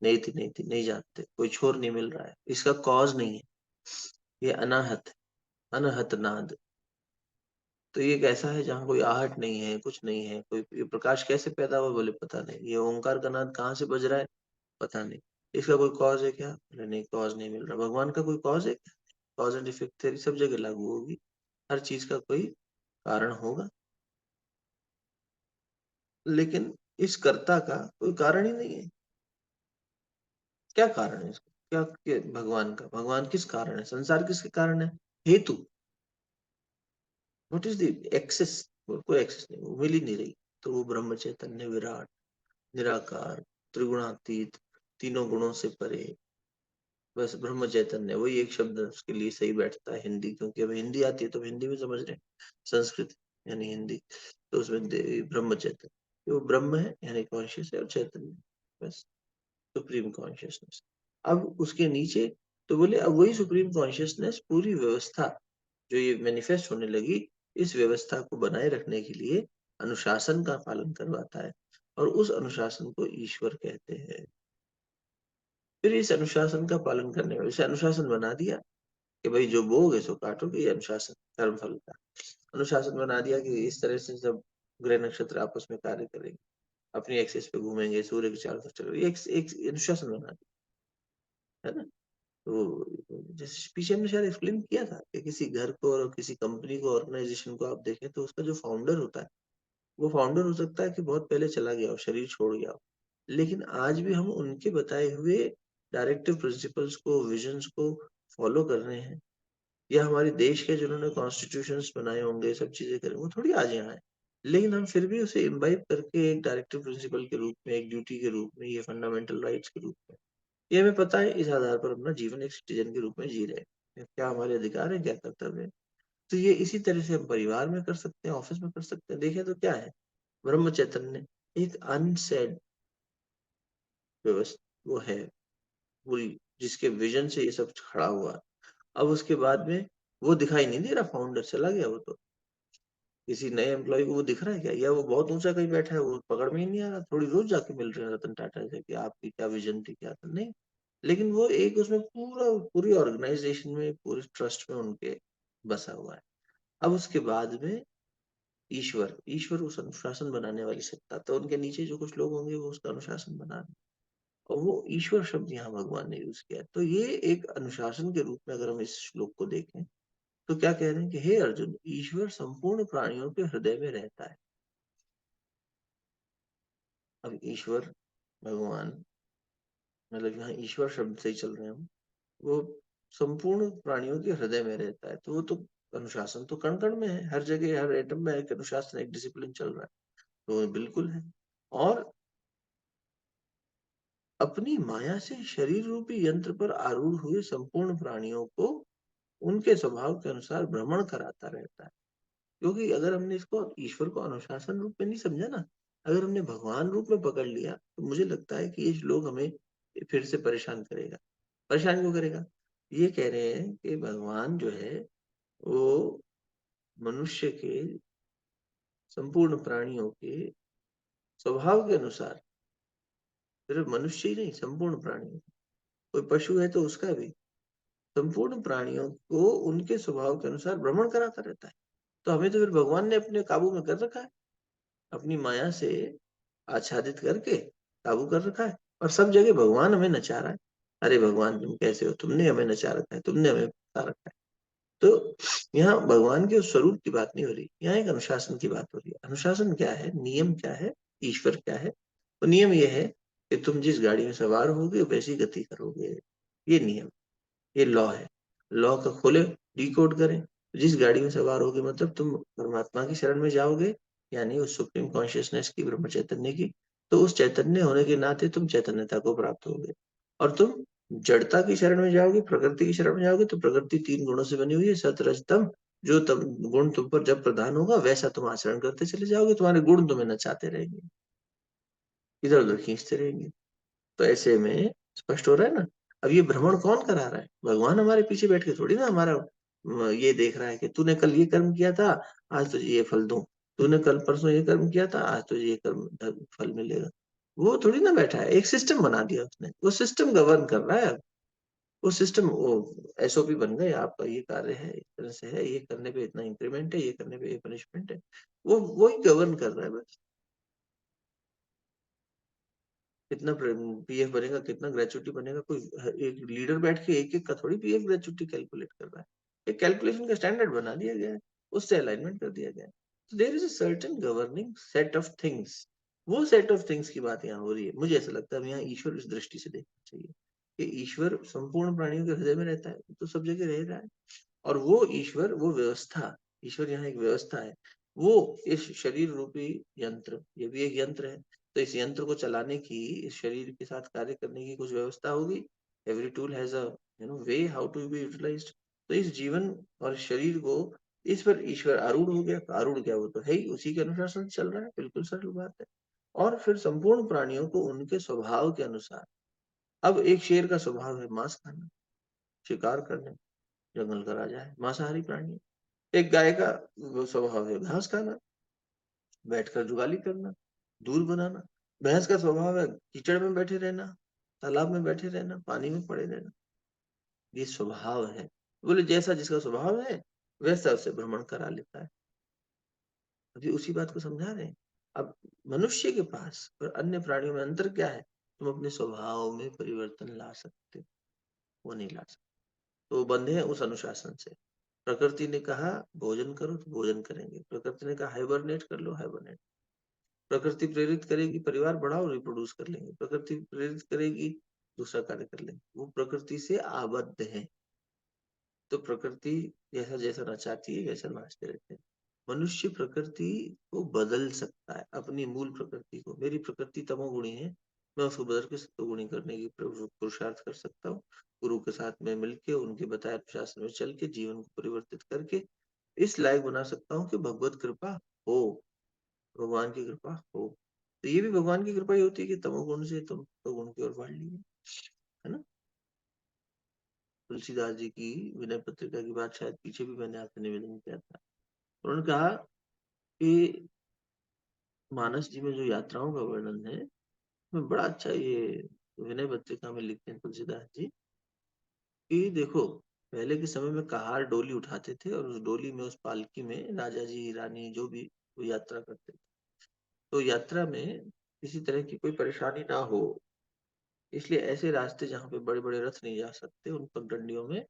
नहीं थी नहीं जानते, कोई छोर नहीं मिल रहा है, इसका कॉज नहीं है। ये अनाहत है, अनहत नाद। तो ये कैसा है जहाँ कोई आहट नहीं है, कुछ नहीं है, कोई ये प्रकाश कैसे पैदा हुआ बोले पता नहीं, ये ओंकार का नाद कहाँ से बज रहा है पता नहीं, इसका कोई कॉज है क्या बोले नहीं, कॉज नहीं मिल रहा। भगवान का कोई कॉज है क्या? कॉज एंड इफेक्ट थ्योरी सब जगह लागू होगी, हर चीज का कोई कारण होगा, लेकिन इस कर्ता का कोई कारण ही नहीं है। क्या कारण है इसका, भगवान का, भगवान किस कारण है, संसार किसके कारण है, हेतु। व्हाट इज द एक्सेस, कोई एक्सेस नहीं, वो मिल ही नहीं रही। तो वो ब्रह्म चैतन्य विराट, निराकार, त्रिगुणातीत, तीनों गुणों से परे, बस ब्रह्म चैतन्य, वही एक शब्द उसके लिए सही बैठता है हिंदी, क्योंकि अब हिंदी आती है तो हिंदी में समझ रहे हैं, संस्कृत यानी हिंदी, तो उसमें ब्रह्म चैतन्य, वो ब्रह्म है यानी कॉन्शियस है, और चैतन्य बस सुप्रीम कॉन्शियसनेस। अब उसके नीचे तो बोले अब वही सुप्रीम कॉन्शियसनेस पूरी व्यवस्था जो ये मैनिफेस्ट होने लगी, इस व्यवस्था को बनाए रखने के लिए अनुशासन का पालन करवाता है, और उस अनुशासन को ईश्वर कहते हैं। फिर इस अनुशासन का पालन करने वाले, इसे अनुशासन बना दिया कि भाई जो बोगे सो काटोगे, ये अनुशासन कर्म फल का अनुशासन बना दिया कि इस तरह से सब ग्रह नक्षत्र आपस में कार्य करेंगे, अपनी एक्सिस पे घूमेंगे, सूर्य के चारों तरफ चलेंगे, एक अनुशासन बना दिया है ना। तो जैसे पीछे हमने शायद एक्सप्लेन किया था कि किसी घर को और किसी कंपनी को, ऑर्गेनाइजेशन को आप देखें तो उसका जो फाउंडर होता है, वो फाउंडर हो सकता है कि बहुत पहले चला गया हो, शरीर छोड़ गया हो, लेकिन आज भी हम उनके बताए हुए डायरेक्टिव प्रिंसिपल्स को, विजन्स को फॉलो कर रहे हैं। या हमारे देश के जिन्होंने कॉन्स्टिट्यूशंस बनाए होंगे, सब चीजें करें, वो थोड़ी आज यहाँ है, लेकिन हम फिर भी उसे इम्बाइब करके एक डायरेक्टिव प्रिंसिपल के रूप में, एक ड्यूटी के रूप में, ये फंडामेंटल राइट्स के रूप में, ये हमें पता है, इस आधार पर अपना जीवन एक सिटीजन के रूप में जी रहे हैं, क्या हमारे अधिकार है, क्या कर्तव्य है। तो ये इसी तरह से हम परिवार में कर सकते हैं, ऑफिस में कर सकते हैं। देखें तो क्या है, ब्रह्म चैतन्य एक अनसेड व्यवस्था वो है पूरी, जिसके विजन से ये सब खड़ा हुआ। अब उसके बाद में वो दिखाई नहीं दे रहा, फाउंडर चला गया, वो तो किसी नए एम्प्लॉय को वो दिख रहा है क्या, या वो बहुत ऊंचा कहीं बैठा है, वो पकड़ में ही नहीं आ रहा, थोड़ी रोज जाके मिल रहे हैं रतन टाटा से कि आपकी क्या विजन थी, क्या था, नहीं। लेकिन वो एक उसमें पूरी ऑर्गेनाइजेशन में, पूरे ट्रस्ट में उनके बसा हुआ है। अब उसके बाद में ईश्वर, ईश्वर उस अनुशासन बनाने वाली सत्ता, तो उनके नीचे जो कुछ लोग होंगे वो उसका अनुशासन बना रहे हैं। और वो ईश्वर शब्द यहाँ भगवान ने यूज किया है। तो ये एक अनुशासन के रूप में अगर हम इस श्लोक को देखें तो क्या कह रहे हैं कि हे अर्जुन, ईश्वर संपूर्ण प्राणियों के हृदय में रहता है। अब ईश्वर, भगवान, मतलब यहाँ ईश्वर शब्द से ही चल रहे हैं हम, वो संपूर्ण प्राणियों के हृदय में रहता है, तो वो तो अनुशासन तो कण कण में है, हर जगह हर एटम में एक अनुशासन, एक डिसिप्लिन चल रहा है, तो वो बिल्कुल है। और अपनी माया से शरीर रूपी यंत्र पर आरूढ़ हुए संपूर्ण प्राणियों को उनके स्वभाव के अनुसार भ्रमण कराता रहता है। क्योंकि अगर हमने इसको ईश्वर को अनुशासन रूप में नहीं समझा ना, अगर हमने भगवान रूप में पकड़ लिया, तो मुझे लगता है कि ये श्लोक हमें फिर से परेशान करेगा। परेशान क्यों करेगा, ये कह रहे हैं कि भगवान जो है वो मनुष्य के, संपूर्ण प्राणियों के स्वभाव के अनुसार, सिर्फ मनुष्य ही नहीं, संपूर्ण प्राणियों, कोई पशु है तो उसका भी, संपूर्ण प्राणियों को उनके स्वभाव के अनुसार भ्रमण कराता रहता है। तो हमें तो फिर भगवान ने अपने काबू में कर रखा है, अपनी माया से आच्छादित करके काबू कर रखा है, और सब जगह भगवान हमें नचा रहा है। अरे भगवान तुम कैसे हो, तुमने हमें नचा रखा है, तुमने हमें बता रखा है। तो यहाँ भगवान के उस स्वरूप की बात नहीं हो रही, यहाँ एक अनुशासन की बात हो रही है। अनुशासन क्या है, नियम क्या है, ईश्वर क्या है। तो नियम ये है कि तुम जिस गाड़ी में सवार होगे वैसी गति करोगे, ये नियम, ये लॉ है। लॉ का खोले, डिकोड करें, जिस गाड़ी में सवार होगे मतलब तुम परमात्मा की शरण में जाओगे, यानी उस सुप्रीम कॉन्शियसनेस की, ब्रह्म चैतन्य की, तो उस चैतन्य होने के नाते तुम चैतन्यता को प्राप्त होगे, और तुम जड़ता की शरण में जाओगे, प्रकृति की शरण में जाओगे, तो प्रकृति 3 गुणों से बनी हुई है, सत रज तम। जो तम गुण तुम पर जब प्रधान होगा वैसा तुम आचरण करते चले जाओगे, तुम्हारे गुण तुम्हें नचाते रहेंगे, इधर उधर खींचते रहेंगे। तो ऐसे में स्पष्ट हो रहा है ना। अब ये भ्रमण कौन करा रहा है? भगवान हमारे पीछे बैठ के थोड़ी ना हमारा ये देख रहा है कि तूने कल ये कर्म किया था, आज तुझे ये फल दूं। तूने कल परसों ये कर्म किया था, आज तुझे ये कर्म फल मिलेगा। वो थोड़ी ना बैठा है, एक सिस्टम बना दिया उसने, वो सिस्टम गवर्न कर रहा है अब। वो सिस्टम, वो एसओपी बन गए, आपका ये कार्य है, इस तरह से है, ये करने पे इतना इंक्रीमेंट है, ये करने पे ये पनिशमेंट है। वो ही गवर्न कर रहा है बस। कितना पीएफ बनेगा, कितना ग्रेचुटी बनेगा, कोई एक लीडर बैठ के एक एक का थोड़ी पीएफ ग्रेचुटी कैलकुलेट कर रहा है। एक कैलकुलेशन का स्टैंडर्ड बना दिया गया है, उससे अलाइनमेंट कर दिया गया है। तो there is a certain governing set of things. वो सेट ऑफ थिंग्स की बात यहाँ हो रही है। मुझे ऐसा लगता है यहाँ ईश्वर इस दृष्टि से देखना चाहिए कि ईश्वर संपूर्ण प्राणियों के हृदय में रहता है, तो सब जगह रह रहा है। और वो ईश्वर, वो व्यवस्था, ईश्वर यहाँ एक व्यवस्था है। वो इस शरीर रूपी यंत्र, ये भी एक यंत्र है, तो इस यंत्र को चलाने की, इस शरीर के साथ कार्य करने की कुछ व्यवस्था होगी। Every tool has a way how to be utilised. तो इस जीवन और शरीर को, इस पर ईश्वर आरूढ़ हो गया। आरूढ़ क्या, वो तो है ही, उसी के अनुसार से चल रहा है, बिल्कुल सरल बात है। और फिर संपूर्ण प्राणियों को उनके स्वभाव के अनुसार, अब एक शेर का स्वभाव है मांस खाना, शिकार करना, जंगल का राजा है, मांसाहारी प्राणी है। एक गाय का वो स्वभाव है घास खाना, बैठकर जुगाली करना, दूध बनाना। भैंस का स्वभाव है कीचड़ में बैठे रहना, तालाब में बैठे रहना, पानी में पड़े रहना। ये स्वभाव है। बोले जैसा जिसका स्वभाव है वैसा उसे भ्रमण करा लेता है। अभी उसी बात को समझा रहे हैं। अब मनुष्य के पास और अन्य प्राणियों में अंतर क्या है? तुम अपने स्वभाव में परिवर्तन ला सकते, वो नहीं ला सकते। तो वो बंधे हैं उस अनुशासन से। प्रकृति ने कहा भोजन करो तो भोजन करेंगे, प्रकृति ने कहा हाइबरनेट कर लो, हाइबरनेट। प्रकृति प्रेरित करेगी परिवार बढ़ाओ, रिप्रोड्यूस कर लेंगे। प्रकृति प्रेरित करेगी दूसरा कार्य कर लेंगे। वो प्रकृति से आबद्ध है। तो प्रकृति जैसा जैसा नचाती है वैसा नाचते रहते हैं। मनुष्य प्रकृति को बदल सकता है, अपनी मूल प्रकृति को। मेरी प्रकृति तमोगुणी है, मैं उसको बदल के सत्वगुणी करने की पुरुषार्थ कर सकता हूँ। गुरु के साथ में मिलके, उनके बताए अनुशासन में चल के जीवन को परिवर्तित करके इस लायक बना सकता हूँ कि भगवत कृपा हो, भगवान की कृपा हो। तो ये भी भगवान की कृपा ही होती है कि तमोगुण से तुम तो गुण की ओर बढ़ लिए, है ना। तुलसीदास जी की विनय पत्रिका की बात शायद पीछे भी मैंने आपसे निवेदन किया था। उन्होंने कहा कि मानस जी में जो यात्राओं का वर्णन है, में बड़ा अच्छा ये विनय पत्रिका में लिखते हैं तुलसीदास जी कि देखो, पहले के समय में कहार डोली उठाते थे और उस डोली में, उस पालकी में राजा जी रानी जो भी वो यात्रा करते थे। तो यात्रा में किसी तरह की कोई परेशानी ना हो, इसलिए ऐसे रास्ते जहाँ पे बड़े बड़े रथ नहीं जा सकते, उन पगडंडियों में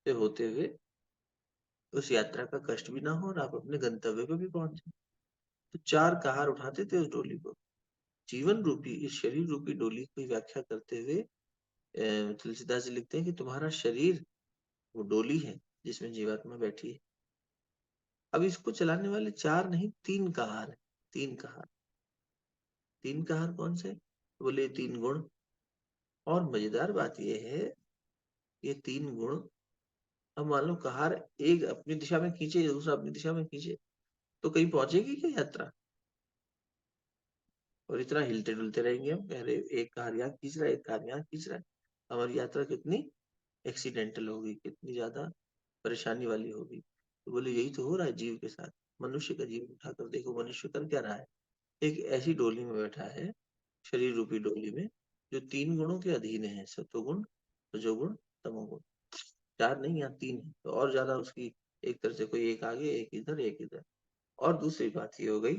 से होते हुए उस यात्रा का कष्ट भी ना हो और आप अपने गंतव्य पे भी पहुंच जाए। तो 4 कहार उठाते थे उस डोली को। जीवन रूपी, इस शरीर रूपी डोली की व्याख्या करते हुए तुलसीदास जी लिखते हैं कि तुम्हारा शरीर वो डोली है जिसमें जीवात्मा बैठी है। अब इसको चलाने वाले 4 नहीं, 3 कहार है। 3 कहार। 3 कहार कौन से? बोले 3 गुण। और मजेदार बात यह है, ये 3 गुण, अब मान लो कहार एक अपनी दिशा में खींचे, दूसरा अपनी दिशा में खींचे, तो कहीं पहुंचेगी क्या यात्रा? और इतना हिलते डुलते रहेंगे हम, कह रहे एक कार यहाँ खींच रहा है, एक कार यहाँ खींच रहा है। हमारी यात्रा कितनी एक्सीडेंटल होगी, कितनी ज्यादा परेशानी वाली होगी। तो बोले यही तो हो रहा है जीव के साथ। मनुष्य का जीवन उठाकर देखो, मनुष्य कर क्या रहा है? एक ऐसी डोली में बैठा है, शरीर रूपी डोली में, जो 3 गुणों के अधीन है, सत्वगुण, रजोगुण, तमोगुण। 4 नहीं, यहाँ 3 है, तो और ज्यादा उसकी एक तरह से कोई एक आगे, एक इधर, एक इधर। और दूसरी बात ये हो गई,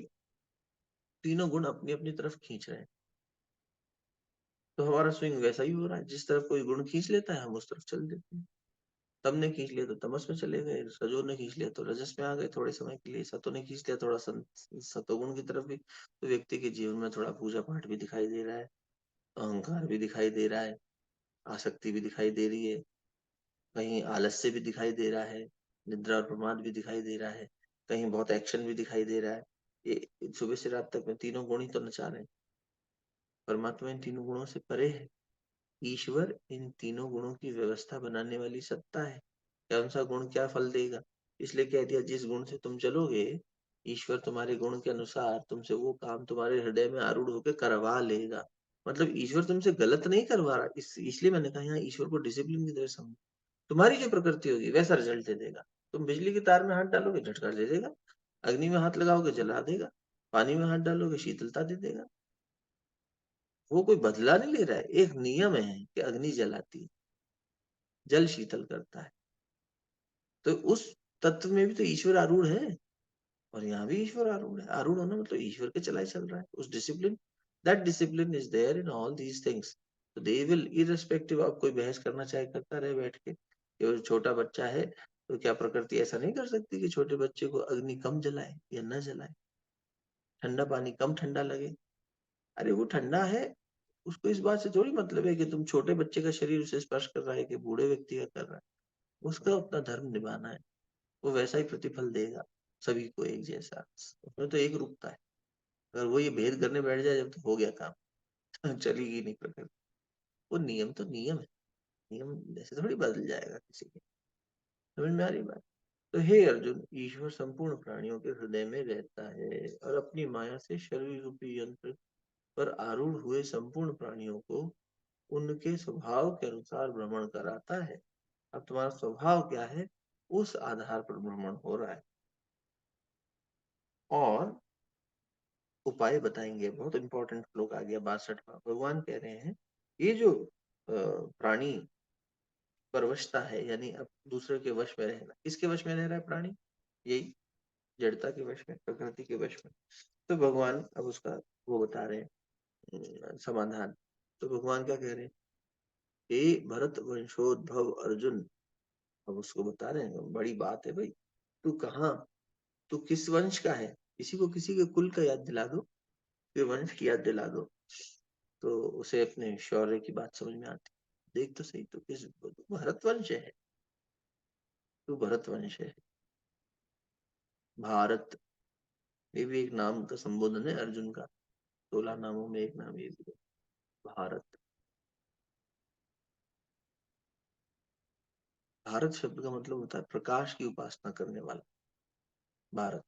तीनों गुण अपनी अपनी तरफ खींच रहे हैं। तो हमारा स्विंग वैसा ही हो रहा है, जिस तरफ कोई गुण खींच लेता है हम उस तरफ चल देते हैं। तम ने खींच लिया तो तमस में चले गए, रजो ने खींच लिया तो रजस में आ गए थोड़े समय के लिए, सतो ने खींच लिया थोड़ा सतोगुण की तरफ भी। तो व्यक्ति के जीवन में थोड़ा पूजा पाठ भी दिखाई दे रहा है, अहंकार भी दिखाई दे रहा है, आसक्ति भी दिखाई दे रही है, कहीं आलस्य भी दिखाई दे रहा है, निद्रा और प्रमाद भी दिखाई दे रहा है, कहीं बहुत एक्शन भी दिखाई दे रहा है। ये सुबह से रात तक में तीनों गुण ही तो नचा रहे हैं। परमात्मा इन तीनों गुणों से परे है। ईश्वर इन तीनों गुणों की व्यवस्था बनाने वाली सत्ता है। कौन सा गुण क्या फल देगा, इसलिए कह दिया जिस गुण से तुम चलोगे ईश्वर तुम्हारे गुण के अनुसार तुमसे वो काम तुम्हारे हृदय में आरूढ़ होकर करवा लेगा। मतलब ईश्वर तुमसे गलत नहीं करवा रहा, इसलिए मैंने कहा यहाँ ईश्वर को डिसिप्लिन की तरह समझो। तुम्हारी जो प्रकृति होगी वैसा रिजल्ट दे देगा। तुम बिजली की तार में हाथ डालोगे झटका दे देगा, अग्नि में हाथ लगाओगे जला देगा, पानी में हाथ डालोगे शीतलता दे देगा। वो कोई बदला नहीं ले रहा है, एक नियम है कि अग्नि जलाती है, जल शीतल करता है। तो उस तत्व में भी तो ईश्वर आरूढ़ है, और यहाँ भी ईश्वर आरूढ़ है। आरूढ़ होना मतलब ईश्वर के चला ही चल रहा है उस discipline. That discipline is there in all these things. तो दे विल इररिस्पेक्टिव ऑफ, कोई बहस करना चाहे करता रहे बैठ के, ये छोटा बच्चा है तो क्या प्रकृति ऐसा नहीं कर सकती कि छोटे बच्चे को अग्नि कम जलाए या न जलाए, ठंडा पानी कम ठंडा लगे। अरे वो ठंडा है, उसको इस बात से थोड़ी मतलब है कि तुम छोटे बच्चे का शरीर उसे स्पर्श कर रहा है कि बूढ़े व्यक्ति का कर रहा है। उसका अपना धर्म निभाना है, वो वैसा ही प्रतिफल देगा सभी को एक जैसा। उसमें तो एक रूपता है। अगर वो ये भेद करने बैठ जाए जब, तो हो गया काम चलेगी नहीं प्रकृति। वो नियम तो नियम है, नियम जैसे थोड़ी बदल जाएगा किसी के। समझ में आ रही बात? तो हे अर्जुन, ईश्वर संपूर्ण प्राणियों के हृदय में रहता है और अपनी माया से शरीर रूपी यंत्र पर आरूढ़ हुए संपूर्ण प्राणियों को उनके स्वभाव के अनुसार भ्रमण कराता है। अब तुम्हारा स्वभाव क्या है, उस आधार पर भ्रमण हो रहा है। और उपाय बताएंगे, बहुत इंपॉर्टेंट श्लोक आ गया 62वां। भगवान कह रहे हैं ये जो प्राणी परवशता है, यानी अब दूसरे के वश में रहना, किसके वश में रह रहा है प्राणी? यही जड़ता के वश में, प्रकृति के वश में। तो भगवान अब उसका वो बता रहे हैं समाधान। तो भगवान क्या कह रहे हैं, हे भरत वंशोद्भव अर्जुन। अब उसको बता रहे हैं, बड़ी बात है भाई, तू कहाँ, तू किस वंश का है, किसी को किसी के कुल का याद दिला दो, फिर वंश की याद दिला दो, तो उसे अपने शौर्य की बात समझ में आती। देख तो सही, तो किस, भरत वंश है, तू भरत वंश है। भारत, ये भी एक नाम का संबोधन है अर्जुन का, 16 नामों में एक नाम ये भी है, भारत। भारत शब्द का मतलब होता है प्रकाश की उपासना करने वाला, भारत।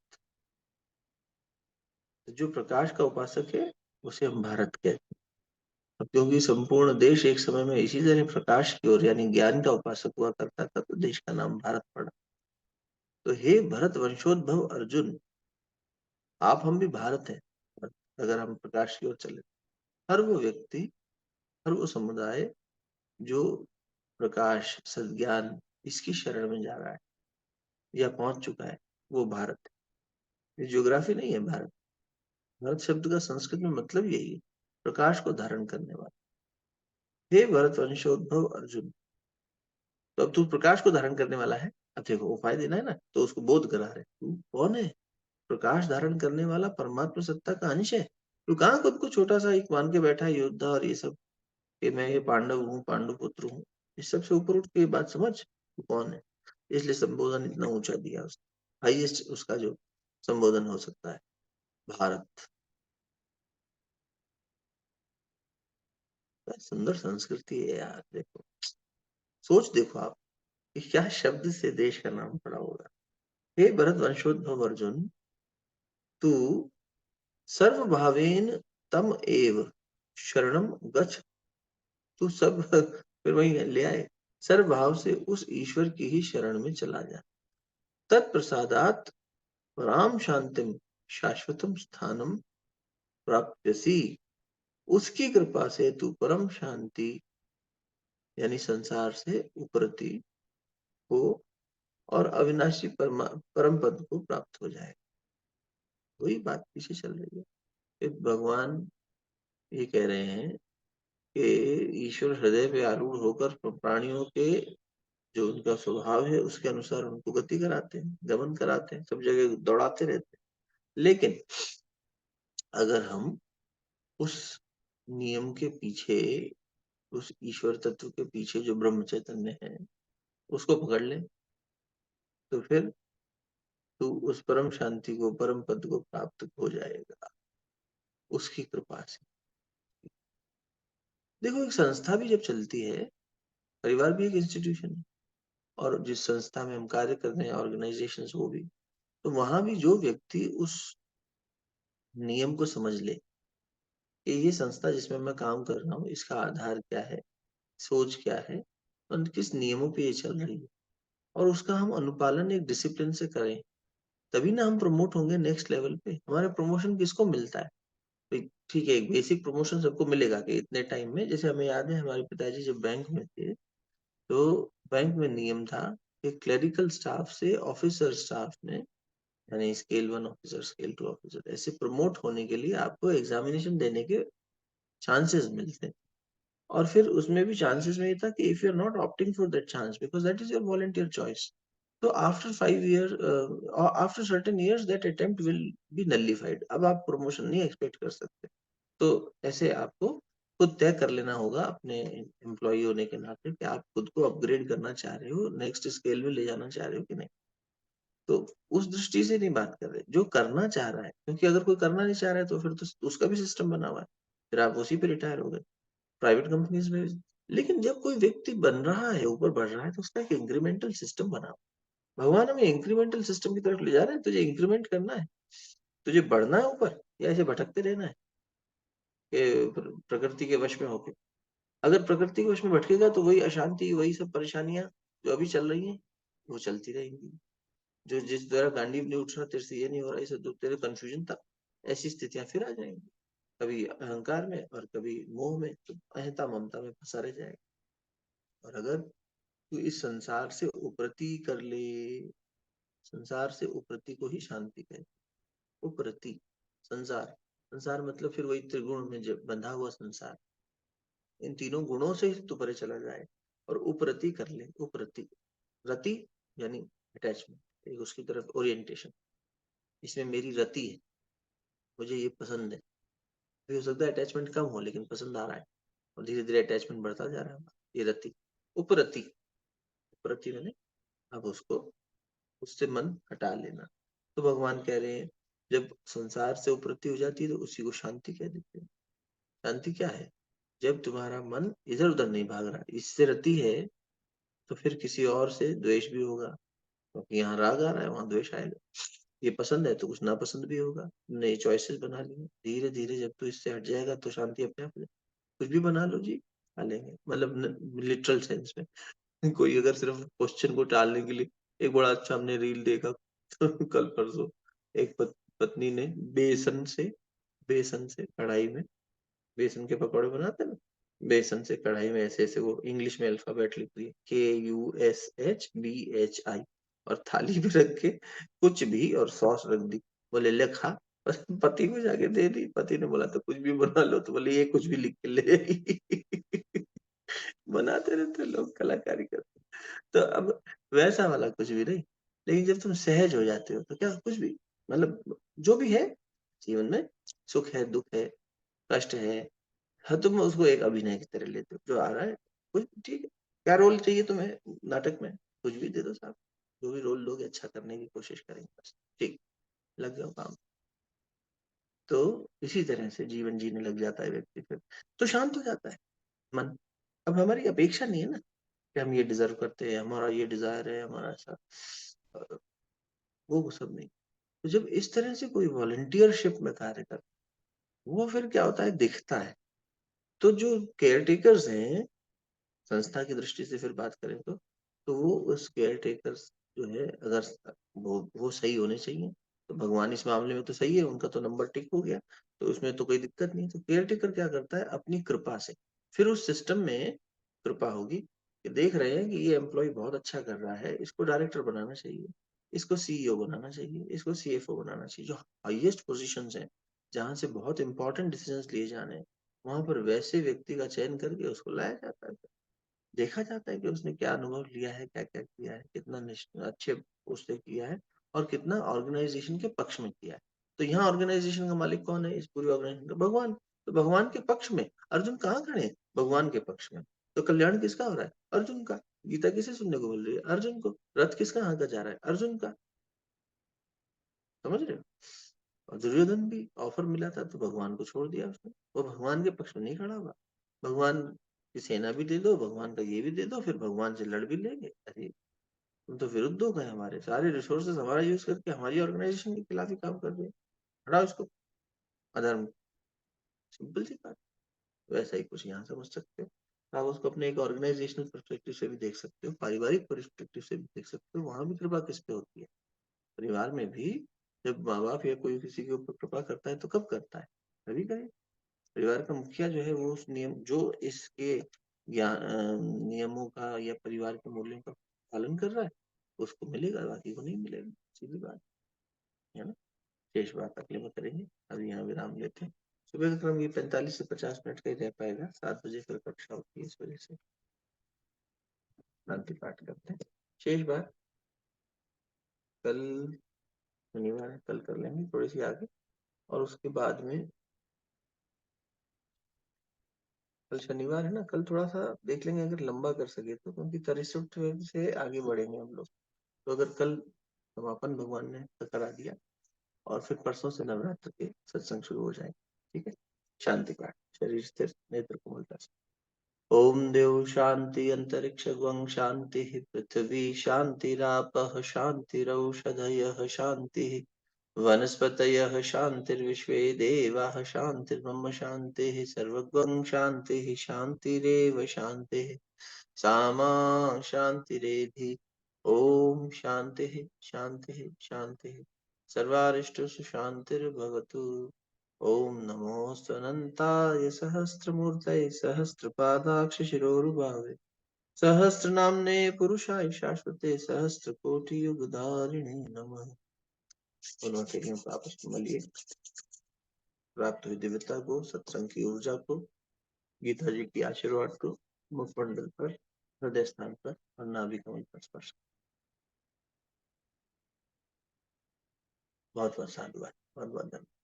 तो जो प्रकाश का उपासक है उसे हम भारत कहते हैं। अब क्योंकि संपूर्ण देश एक समय में इसी तरह प्रकाश की ओर यानी ज्ञान का उपासक हुआ करता था, तो देश का नाम भारत पड़ा। तो हे भरत वंशोद्भव अर्जुन, आप हम भी भारत हैं। अगर हम प्रकाश की ओर चले, हर वो व्यक्ति, हर वो समुदाय जो प्रकाश सद्ज्ञान इसकी शरण में जा रहा है या पहुंच चुका है, वो भारत है। ये ज्योग्राफी नहीं है भारत। भारत शब्द का संस्कृत में मतलब यही है, प्रकाश को धारण करने वाला। हे भरत वंशोद्भव अर्जुन, तो अब तू प्रकाश को धारण करने वाला है। अब देखो उपाय देना है ना, तो उसको बोध करा रहे, तू कौन है, प्रकाश धारण करने वाला परमात्मा सत्ता का अंश है। तू कहाँ खुद को छोटा सा एक मान के बैठा है योद्धा और ये सब, कि मैं ये पांडव हूँ, पांडु पुत्र हूँ। इस सब से ऊपर उठ के ये बात समझ, तू कौन है। इसलिए संबोधन इतना ऊंचा दिया उसने, हाईएस्ट उसका जो संबोधन हो सकता है, भारत। सुंदर संस्कृति है यार, देखो, सोच देखो आप कि क्या शब्द से देश का नाम पड़ा होगा। हे भरत वंशोद्भव अर्जुन, तू सर्वभावेन तम एव शरणम गच्छ। तू सब फिर वही ले आए, सर्वभाव से उस ईश्वर की ही शरण में चला जा। तत्प्रसादात पराम शांतिम शाश्वतम स्थानम प्राप्यसी। उसकी कृपा से तू परम शांति यानी संसार से उपरति हो और अविनाशी परम पद को प्राप्त हो जाए। वही बात पीछे चल रही है। फिर भगवान ये कह रहे हैं कि ईश्वर हृदय पे आरूढ़ होकर प्राणियों के जो उनका स्वभाव है उसके अनुसार उनको गति कराते हैं, गमन कराते हैं, सब जगह दौड़ाते रहते हैं। लेकिन अगर हम उस नियम के पीछे, उस ईश्वर तत्व के पीछे जो ब्रह्म चैतन्य है उसको पकड़ लें, तो फिर तू उस परम शांति को, परम पद को प्राप्त हो जाएगा उसकी कृपा से। देखो, एक संस्था भी जब चलती है, परिवार भी एक इंस्टीट्यूशन है, और जिस संस्था में हम कार्य कर रहे हैं, ऑर्गेनाइजेशन वो भी, तो वहां भी जो व्यक्ति उस नियम को समझ ले कि ये संस्था जिसमें मैं काम कर रहा हूँ, इसका आधार क्या है, सोच क्या है, और किस नियमों पे ये चल रही है, और उसका हम अनुपालन एक डिसिप्लिन से करें, तभी ना हम प्रमोट होंगे नेक्स्ट लेवल पे। हमारा प्रमोशन किसको मिलता है? भाई, ठीक है, एक बेसिक प्रमोशन सबको मिलेगा कि इतने टाइम में, जैसे हमें याद है हमारे पिताजी जब बैंक में थे, तो बैंक में नियम था कि क्लरिकल स्टाफ से ऑफिसर स्टाफ में, यानी स्केल 1 ऑफिसर, स्केल 2 ऑफिसर, ऐसे प्रमोट होने के लिए आपको एग्जामिनेशन देने के चांसेस मिलते हैं। और फिर उसमें भी चांसेस में ये था कि if you are not opting for that chance because that is your volunteer choice, तो after 5 year, after certain years that attempt will be nullified. अब आप प्रमोशन नहीं एक्सपेक्ट कर सकते। तो ऐसे आपको खुद तय कर लेना होगा अपने एम्प्लॉय होने के नाते कि आप खुद को अपग्रेड करना चाह रहे हो, नेक्स्ट स्केल में ले जाना चाह रहे हो कि नहीं। तो उस दृष्टि से नहीं बात कर रहे, जो करना चाह रहा है, क्योंकि अगर कोई करना नहीं चाह रहा है तो फिर तो उसका भी सिस्टम बना हुआ है, फिर आप उसी पे रिटायर हो गए प्राइवेट कंपनीज में भी। लेकिन जब कोई व्यक्ति बन रहा है, ऊपर बढ़ रहा है, तो उसका एक इंक्रीमेंटल सिस्टम बना हुआ है। भगवान हमें इंक्रीमेंटल सिस्टम की तरफ ले जा रहे हैं, तुझे इंक्रीमेंट करना है, तुझे बढ़ना है ऊपर, या ऐसे भटकते रहना है कि प्रकृति के वश में होके। अगर प्रकृति के वश में भटकेगा तो वही अशांति, वही सब परेशानियां जो अभी चल रही हैं वो चलती रहेंगी। जो जिस द्वारा गांडीव नहीं उठ रहा, तेरे से ये नहीं हो रहा, इसे तो तेरे कंफ्यूजन था, ऐसी स्थितियां फिर आ जाएंगी, कभी अहंकार में और कभी मोह में, तो अहंता ममता में फंसा रह जाएगा। और अगर तू इस संसार से उपरति कर ले, संसार से उपरति को ही शांति कहते, उपरति, संसार, संसार मतलब फिर वही त्रिगुण में जब बंधा हुआ संसार, इन तीनों गुणों से तू परे चला जाए और उपरति कर ले। उपरति, रति यानी अटैचमेंट, एक उसकी तरफ ओरिएंटेशन, इसमें मेरी रति है, मुझे ये पसंद है। भी हो सकता है अटैचमेंट कम हो लेकिन पसंद आ रहा है, और धीरे धीरे अटैचमेंट बढ़ता जा रहा है, ये रति। उपरति, उपरति मैंने अब उसको, उससे मन हटा लेना। तो भगवान कह रहे हैं जब संसार से उपरति हो जाती है तो उसी को शांति कह देते हैं। शांति क्या है? जब तुम्हारा मन इधर उधर नहीं भाग रहा, इससे रति है, तो फिर किसी और से द्वेष भी होगा, क्योंकि यहाँ राग आ रहा है वहां द्वेष आएगा। ये पसंद है तो कुछ नापसंद भी होगा, नई चॉइसेस बना ली। धीरे धीरे जब तू इससे हट जाएगा तो शांति अपने आप हो जाएगी। कुछ भी बना लो जी, खा लेंगे, मतलब लिटरल सेंस में। कोई अगर सिर्फ क्वेश्चन को टालने के लिए, एक बड़ा अच्छा हमने रील देखा कल परसों, एक पत्नी ने बेसन से कढ़ाई में, बेसन के पकौड़े बनाते हैं ना, बेसन से कढ़ाई में ऐसे ऐसे, वो इंग्लिश में अल्फाबेट लिख दिए KUSHBHI, और थाली पे रख के कुछ भी और सॉस रख दी, बोले ले खा। पति को जाके दे दी, पति ने बोला तो कुछ भी बना लो, तो बोले ये कुछ भी लिख के ले आई। बनाते रहते लोग, कलाकारी करते। तो अब वैसा वाला कुछ भी नहीं, लेकिन जब तुम सहज हो जाते हो तो क्या कुछ भी, मतलब जो भी है जीवन में, सुख है, दुख है, कष्ट है, हाँ, तुम उसको एक अभिनय की तरह लेते हो, जो आ रहा है कुछ ठीक है। क्या रोल चाहिए तुम्हें नाटक में, कुछ भी दे दो साहब, जो भी रोल लोगे अच्छा करने की कोशिश करेंगे, बस ठीक, लग जाओ काम। तो इसी तरह से जीवन जीने लग जाता है व्यक्ति, फिर तो शांत हो जाता है मन। अब हमारी अपेक्षा नहीं है ना कि हम ये डिजर्व करते हैं, हमारा ये डिजायर है, हमारा ऐसा, अ, वो सब नहीं। तो जब इस तरह से कोई वॉलंटियरशिप में कार्य करता है, वो फिर क्या होता है दिखता है। तो जो केयर टेकर्स हैं, संस्था की दृष्टि से फिर बात करें तो वो उस केयर टेकर्स जो है, अगर वो सही होने चाहिए, तो भगवान इस मामले में तो सही है, उनका तो नंबर टिक हो गया, तो उसमें तो कोई दिक्कत नहीं। तो केयर टेकर क्या करता है, अपनी कृपा से फिर उस सिस्टम में कृपा होगी कि देख रहे हैं कि ये एम्प्लॉय बहुत अच्छा कर रहा है, इसको डायरेक्टर बनाना चाहिए, इसको CEO बनाना चाहिए, इसको CFO बनाना चाहिए, जो हाईएस्ट पोजिशन है, जहां से बहुत इंपॉर्टेंट डिसीजन लिए जाने हैं, वहां पर वैसे व्यक्ति का चयन करके उसको लाया जाता है। देखा जाता है कि उसने क्या अनुभव लिया है, क्या क्या किया है, कितना अच्छे उसने किया है, और कितना ऑर्गेनाइजेशन के पक्ष में किया है। तो यहाँ ऑर्गेनाइजेशन का मालिक कौन है, इस पूरी ऑर्गेनाइजेशन का भगवान। तो भगवान के पक्ष में अर्जुन कहाँ खड़े हैं, भगवान के पक्ष में। तो कल्याण किसका हो रहा है, अर्जुन का। गीता किसे सुनने को मिल रही है, अर्जुन को। रथ किसका हांका जा रहा है, अर्जुन का। समझ रहे हो? और दुर्योधन भी ऑफर मिला था तो भगवान को छोड़ दिया उसने, वो भगवान के पक्ष में नहीं खड़ा हुआ। भगवान की सेना भी दे दो, भगवान का ये भी दे दो, फिर भगवान से लड़ भी लेंगे। अरे तुम तो विरुद्ध हो गए, हमारे सारे रिसोर्सेज हमारा यूज करके हमारी ऑर्गेनाइजेशन के खिलाफ ही काम कर रहे हैं, हटाओ इसको, अधर्म। सिंपल सी बात। वैसा ही कुछ यहाँ समझ सकते हो। आप उसको अपने एक ऑर्गेनाइजेशनल पर्सपेक्टिव से भी देख सकते हो, पारिवारिक पर्सपेक्टिव से भी देख सकते हो। वहां भी कृपा किस पे होती है? परिवार में भी जब माँ बाप या कोई किसी के ऊपर कृपा करता है तो कब करता है? तभी करे। परिवार का मुखिया जो है वो उस नियम जो इसके नियमों का या परिवार के मूल्यों का पालन कर रहा है उसको मिलेगा, बाकी को नहीं मिलेगा। सीधी बात है ना। शेष बात अगले में करेंगे, अभी यहाँ विराम लेते हैं। सुबह का क्रम ये 45 से 50 मिनट का ही रह पाएगा, 7 बजे फिर कक्षा होती है, इस वजह से शांति पाठ करते हैं। शेष बात कल शनिवार है, कल कर लेंगे थोड़ी सी आगे। और उसके बाद में कल शनिवार है ना, कल थोड़ा सा देख लेंगे अगर लंबा कर सके तो, क्योंकि 63 से आगे बढ़ेंगे हम लोग। तो अगर कल समापन भगवान ने करा दिया और फिर परसों से नवरात्र के सत्संग शुरू हो जाएंगे। ठीक है। शांति पाठ। शरीर स्थिर, नेत्र कोमलता से। ओम देव शांति अंतरिक्ष गं शांति पृथ्वी शांतिरापः शांतिरौषधयः शांति वनस्पतयः शान्तिर्विश्वे देवाः शान्तिर्ब्रह्म शान्तिः सर्वगं शान्तिः शान्तिरेव शान्तिः सामा शान्तिरेधि। ओम शान्तिः शान्तिः शान्तिः सर्वारिष्टसु शान्तिर्भवतु। ओम नमोऽस्तु अनन्ताय सहस्रमूर्तये सहस्रपादाक्षशिरोरुभावे सहस्रनाम्ने पुरुषाय शाश्वते सहस्रकोटियुगधारिणे नमः। दोनों हथेलियों को आपस में मलिए। प्राप्त हुई दिव्यता को, सत्संग की ऊर्जा को, गीता जी की आशीर्वाद को मुखमंडल पर, हृदय स्थान पर और नाभि कमल पर स्पर्श। बहुत बहुत साधुवाद, बहुत बहुत धन्यवाद।